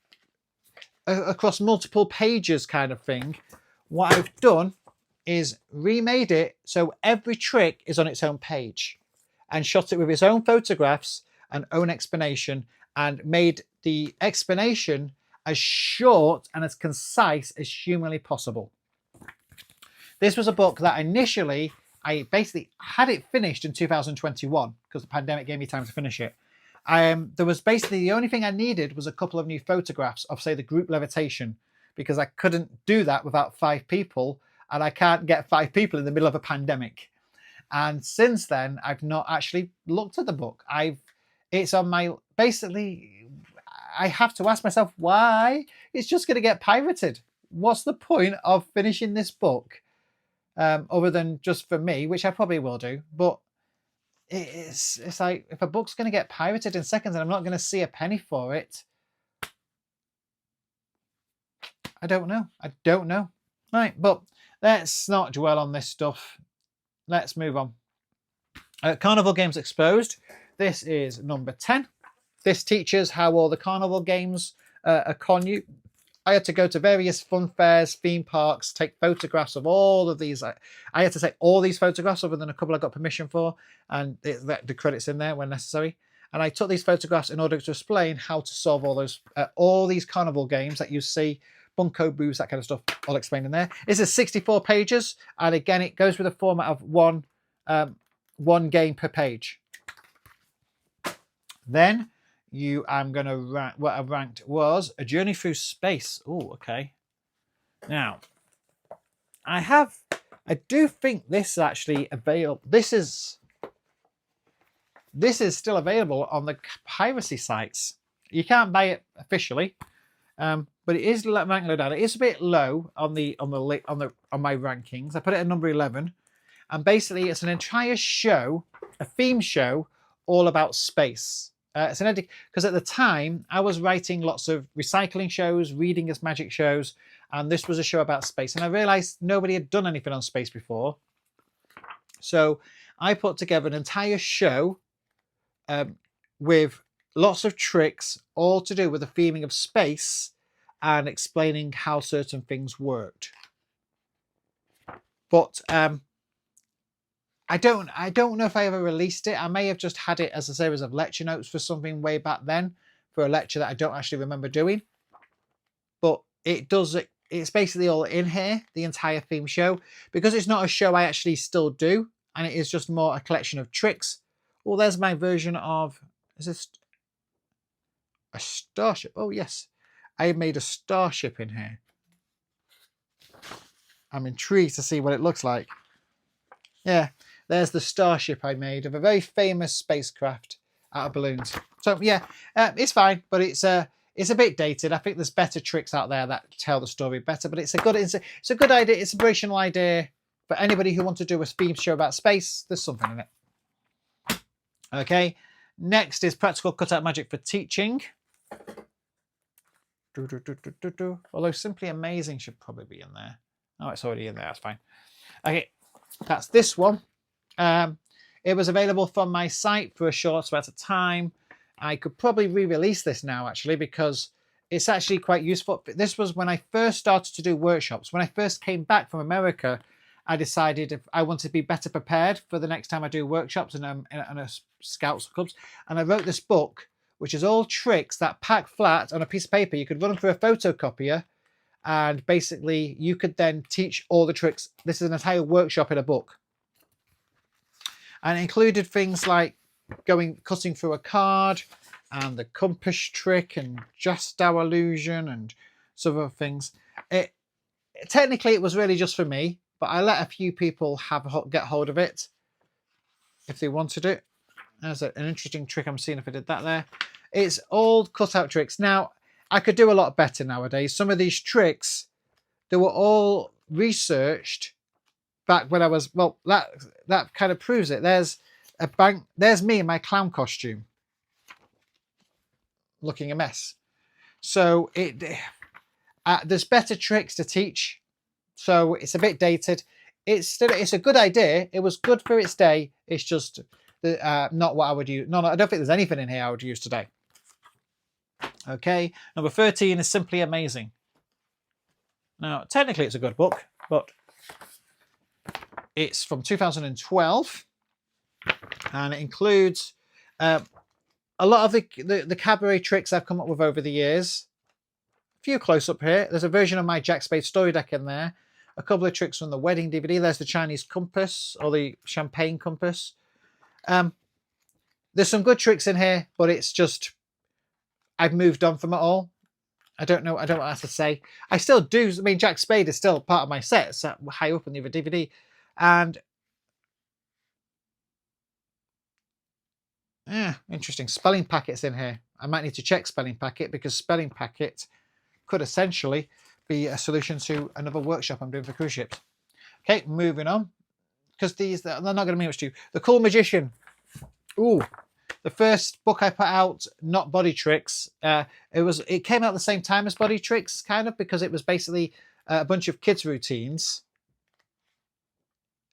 A: across multiple pages kind of thing. What I've done is remade it so every trick is on its own page, and shot it with its own photographs and own explanation, and made the explanation as short and as concise as humanly possible. This was a book that initially, I basically had it finished in 2021 because the pandemic gave me time to finish it. There was basically the only thing I needed was a couple of new photographs of, say, the group levitation, because I couldn't do that without 5 people, and I can't get 5 people in the middle of a pandemic. And since then, I've not actually looked at the book. It's on my, basically, I have to ask myself why it's just going to get pirated. What's the point of finishing this book? Other than just for me, which I probably will do, but it's like, if a book's going to get pirated in seconds and I'm not going to see a penny for it, I don't know. Right, but let's not dwell on this stuff. Let's move on. Carnival Games Exposed. This is number 10. This teaches how all the carnival games a connu. I had to go to various fun fairs, theme parks, take photographs of all of these. I had to take all these photographs other than a couple I got permission for, and the credits in there when necessary. And I took these photographs in order to explain how to solve all these carnival games that you see, Bunko Booze, that kind of stuff, all explained in there. This is 64 pages, and again, it goes with a format of one game per page. Then I'm going to rank, what I ranked was A Journey Through Space. Oh, okay. Now, I do think this is actually available. This is still available on the piracy sites. You can't buy it officially, but it is ranked low down. It is a bit low on my rankings. I put it at number 11, and basically it's an entire show, a theme show, all about space. It's an because at the time I was writing lots of recycling shows, reading as magic shows, and this was a show about space. And I realized nobody had done anything on space before, so I put together an entire show with lots of tricks, all to do with the theming of space and explaining how certain things worked. But I don't know if I ever released it. I may have just had it as a series of lecture notes for something way back then, for a lecture that I don't actually remember doing. But it's basically all in here, the entire theme show, because it's not a show I actually still do, and it is just more a collection of tricks. Well, there's my version of, is this a starship? Oh yes, I made a starship in here. I'm intrigued to see what it looks like. Yeah, there's the starship I made of a very famous spacecraft out of balloons. So yeah, it's fine, but it's a bit dated. I think there's better tricks out there that tell the story better, but it's a good idea, inspirational idea for anybody who wants to do a theme show about space. There's something in it. Okay, next is Practical Cutout Magic for Teaching. Although Simply Amazing should probably be in there. Oh, it's already in there, that's fine. Okay, that's this one. It was available from my site for a short amount of time. I could probably re-release this now, actually, because it's actually quite useful. This was when I first started to do workshops. When I first came back from America, I decided if I wanted to be better prepared for the next time I do workshops and a scouts clubs. And I wrote this book, which is all tricks that pack flat on a piece of paper. You could run them through a photocopier, and basically you could then teach all the tricks. This is an entire workshop in a book. And it included things like cutting through a card, and the compass trick, and just our illusion, and some other things. Technically, it was really just for me, but I let a few people get hold of it if they wanted it. There's an interesting trick I'm seeing if I did that there. It's all cutout tricks. Now, I could do a lot better nowadays. Some of these tricks, they were all researched back when I was, well, that kind of proves it. There's me in my clown costume, looking a mess. So there's better tricks to teach. So it's a bit dated. It's a good idea. It was good for its day. It's just not what I would use. No, I don't think there's anything in here I would use today. Okay, number 13 is Simply Amazing. Now, technically it's a good book, but it's from 2012, and it includes a lot of the cabaret tricks I've come up with over the years. A few close up here. There's a version of my Jack Spade story deck in there. A couple of tricks from the wedding DVD. There's the Chinese compass, or the champagne compass. There's some good tricks in here, but it's just, I've moved on from it all. I don't know what else to say. I still do. I mean, Jack Spade is still part of my set. It's high up in the other DVD. And yeah, interesting. Spelling packets in here. I might need to check Spelling Packet, because Spelling Packet could essentially be a solution to another workshop I'm doing for cruise ships. Okay, moving on. Because they're not going to mean much to you. The Cool Magician. Ooh. The first book I put out, not Body Tricks. It came out at the same time as Body Tricks, kind of, because it was basically a bunch of kids' routines.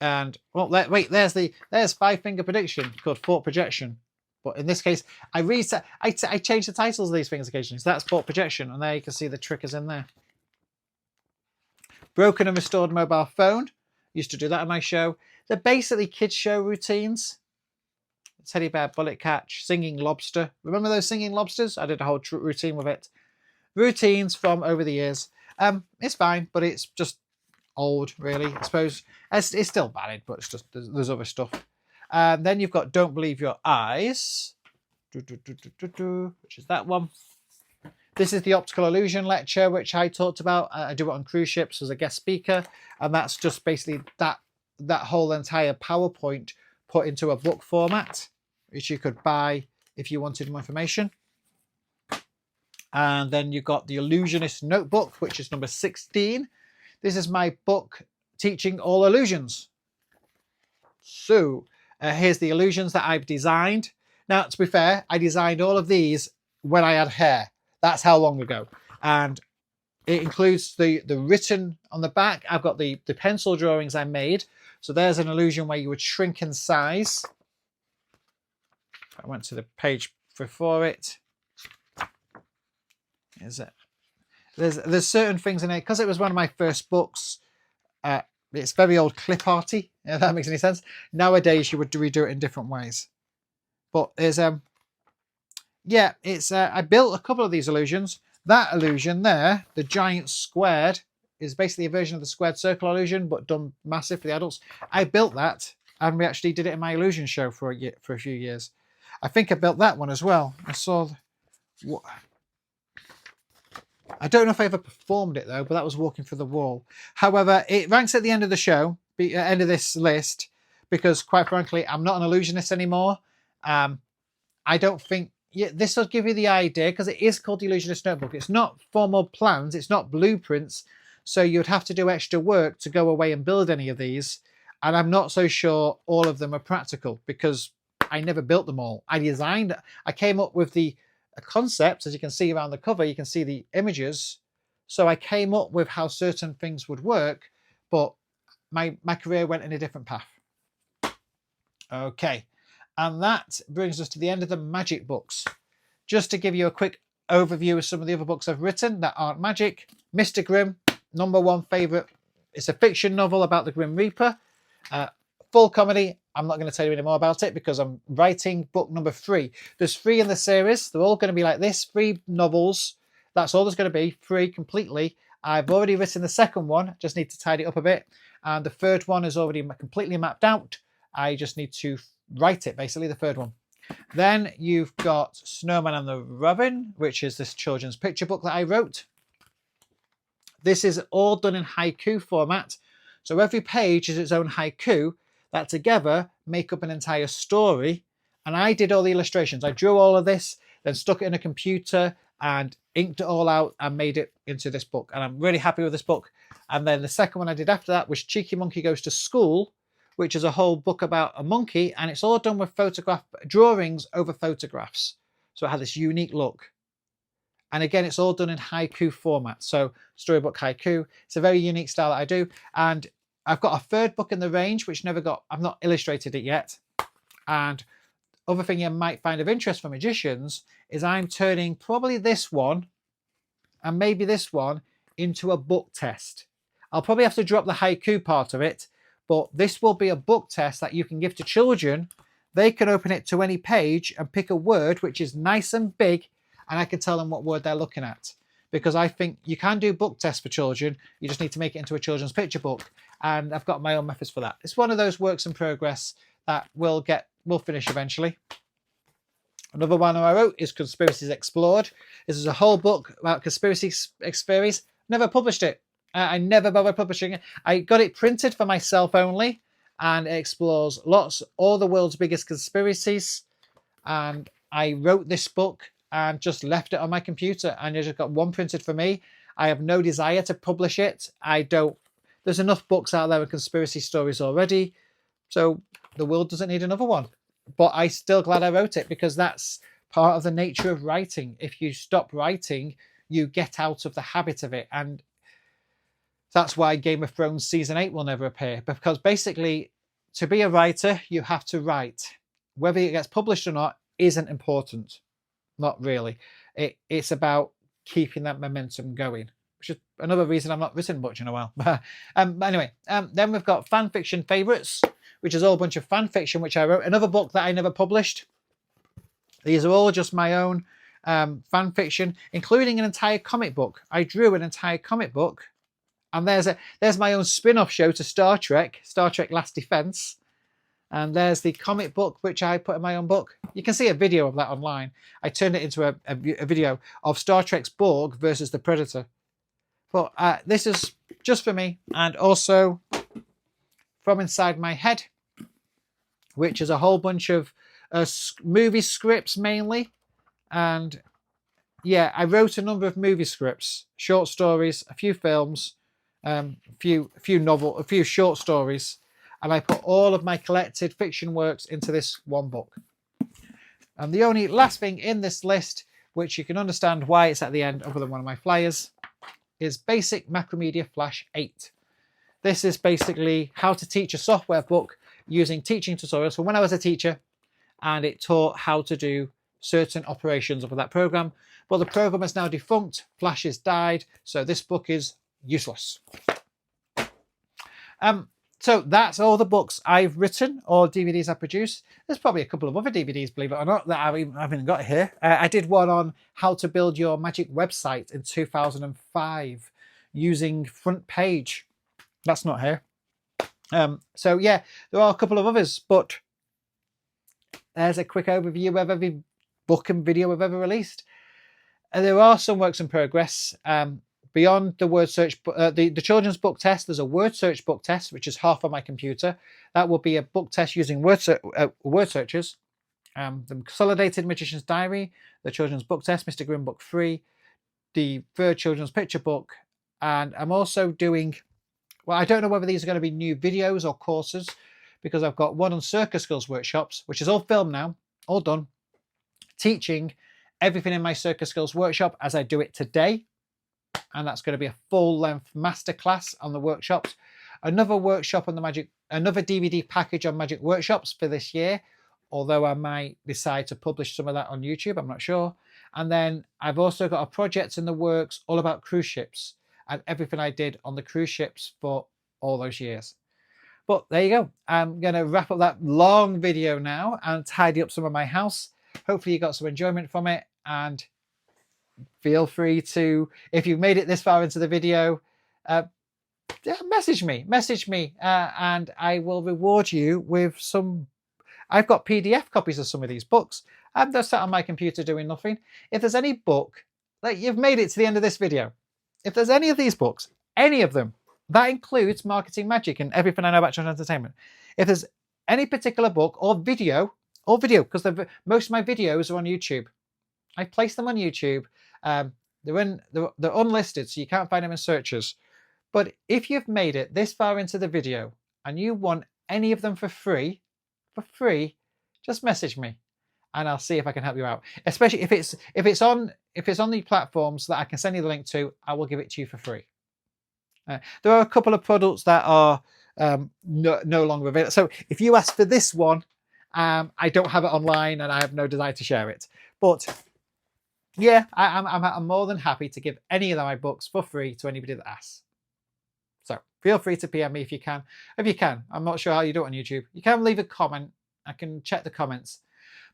A: And well, wait, there's 5 Finger Prediction called Thought Projection. But in this case, I change the titles of these things occasionally. So that's Thought Projection, and there you can see the trick is in there. Broken and Restored Mobile Phone. Used to do that on my show. They're basically kids show routines. Teddy Bear, Bullet Catch, Singing Lobster. Remember those Singing Lobsters? I did a whole routine with it. Routines from over the years. It's fine, but it's just old, really. I suppose it's still valid, but it's just there's other stuff. Then you've got Don't Believe Your Eyes, which is that one. This is the Optical Illusion lecture, which I talked about. I do it on cruise ships as a guest speaker, and that's just basically that whole entire PowerPoint put into a book format, which you could buy if you wanted more information. And then you've got the Illusionist Notebook, which is number 16. This is my book teaching all illusions. So here's the illusions that I've designed. Now, to be fair, I designed all of these when I had hair. That's how long ago. And it includes the written on the back. I've got the pencil drawings I made. So there's an illusion where you would shrink in size. I went to the page before it. Is it? There's certain things in it, because it was one of my first books. It's very old clip arty, if that makes any sense. Nowadays you would redo it in different ways. But there's yeah, it's I built a couple of these illusions. That illusion there, the giant squared, is basically a version of the squared circle illusion, but done massive for the adults. I built that, and we actually did it in my illusion show for a few years. I think I built that one as well. I saw what. I don't know if I ever performed it though, but that was Walking Through the Wall. However, it ranks at the end of the show, end of this list, because quite frankly, I'm not an illusionist anymore. I don't think this will give you the idea, because it is called the Illusionist Notebook. It's not formal plans, it's not blueprints, so you'd have to do extra work to go away and build any of these. And I'm not so sure all of them are practical, because I never built them all. I came up with the concept, as you can see around the cover, you can see the images. So I came up with how certain things would work, but my career went in a different path. Okay, and that brings us to the end of the magic books. Just to give you a quick overview of some of the other books I've written that aren't magic. Mr. Grimm, #1 favourite. It's a fiction novel about the Grim Reaper. Full comedy. I'm not going to tell you any more about it because I'm writing book number 3. There's 3 in the series. They're all going to be like this, 3 novels. That's all there's going to be, 3 completely. I've already written the second one, just need to tidy it up a bit. And the third one is already completely mapped out. I just need to write it, basically, the third one. Then you've got Snowman and the Robin, which is this children's picture book that I wrote. This is all done in haiku format. So every page is its own haiku that together make up an entire story. And I did all the illustrations. I drew all of this, then stuck it in a computer and inked it all out and made it into this book. And I'm really happy with this book. And then the second one I did after that was Cheeky Monkey Goes to School, which is a whole book about a monkey. And it's all done with drawings over photographs. So it had this unique look. And again, it's all done in haiku format. So storybook haiku. It's a very unique style that I do. And I've got a third book in the range, which I've not illustrated it yet. And other thing you might find of interest for magicians is I'm turning probably this one and maybe this one into a book test. I'll probably have to drop the haiku part of it, but this will be a book test that you can give to children. They can open it to any page and pick a word which is nice and big, and I can tell them what word they're looking at. Because I think you can do book tests for children, you just need to make it into a children's picture book. And I've got my own methods for that. It's one of those works in progress that we'll finish eventually. Another one I wrote is Conspiracies Explored. This is a whole book about conspiracy theories. Never published it. I never bothered publishing it. I got it printed for myself only, and it explores all the world's biggest conspiracies. And I wrote this book and just left it on my computer, and I just got one printed for me. I have no desire to publish it. There's enough books out there with conspiracy stories already, so the world doesn't need another one. But I'm still glad I wrote it, because that's part of the nature of writing. If you stop writing, you get out of the habit of it. And that's why Game of Thrones Season 8 will never appear, because basically, to be a writer, you have to write. Whether it gets published or not, isn't important. Not really. It's about keeping that momentum going, which is another reason I've not written much in a while. But anyway, then we've got fan fiction favorites, which is all a bunch of fan fiction which I wrote. Another book that I never published. These are all just my own fan fiction, including an entire comic book. I drew an entire comic book, and there's my own spin-off show to Star Trek Last Defense. And there's the comic book, which I put in my own book. You can see a video of that online. I turned it into a video of Star Trek's Borg versus the Predator. But this is just for me, and also from inside my head, which is a whole bunch of movie scripts mainly. And yeah, I wrote a number of movie scripts, short stories, a few films, a few short stories. And I put all of my collected fiction works into this one book. And the only last thing in this list, which you can understand why it's at the end other than one of my flyers, is Basic Macromedia Flash 8. This is basically how to teach a software book using teaching tutorials from when I was a teacher, and it taught how to do certain operations of that program. But the program is now defunct, Flash has died, so this book is useless. So that's all the books I've written or DVDs I've produced. There's probably a couple of other DVDs, believe it or not, that I haven't got here. I did one on how to build your magic website in 2005 using Front Page. That's not here. So yeah, there are a couple of others, but there's a quick overview of every book and video I've ever released. And there are some works in progress. Beyond the word search, the children's book test, there's a word search book test, which is half on my computer. That will be a book test using word searchers. The Consolidated Magician's Diary, the children's book test, Mr. Grimm Book 3, the third children's picture book. And I'm also doing, well, I don't know whether these are going to be new videos or courses, because I've got one on Circus Skills Workshops, which is all filmed now, all done, teaching everything in my Circus Skills Workshop as I do it today. And that's going to be a full-length masterclass on the workshops. Another workshop on another DVD package on Magic Workshops for this year, although I might decide to publish some of that on YouTube, I'm not sure. And then I've also got a project in the works all about cruise ships and everything I did on the cruise ships for all those years. But there you go. I'm going to wrap up that long video now and tidy up some of my house. Hopefully you got some enjoyment from it, and feel free to, if you've made it this far into the video, message me, and I will reward you with some. I've got PDF copies of some of these books. They're sat on my computer doing nothing. If there's any book, like, you've made it to the end of this video, if there's any of these books, any of them, that includes Marketing Magic and everything I know about children's entertainment. If there's any particular book or video, because most of my videos are on YouTube. I place them on YouTube. They're unlisted, so you can't find them in searches. But if you've made it this far into the video and you want any of them for free, just message me, and I'll see if I can help you out. Especially if it's on the platforms that I can send you the link to, I will give it to you for free. There are a couple of products that are no longer available. So if you ask for this one, I don't have it online and I have no desire to share it. But yeah, I'm more than happy to give any of my books for free to anybody that asks. So feel free to PM me if you can. If you can, I'm not sure how you do it on YouTube. You can leave a comment. I can check the comments.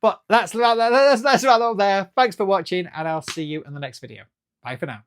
A: But that's about there. Thanks for watching, and I'll see you in the next video. Bye for now.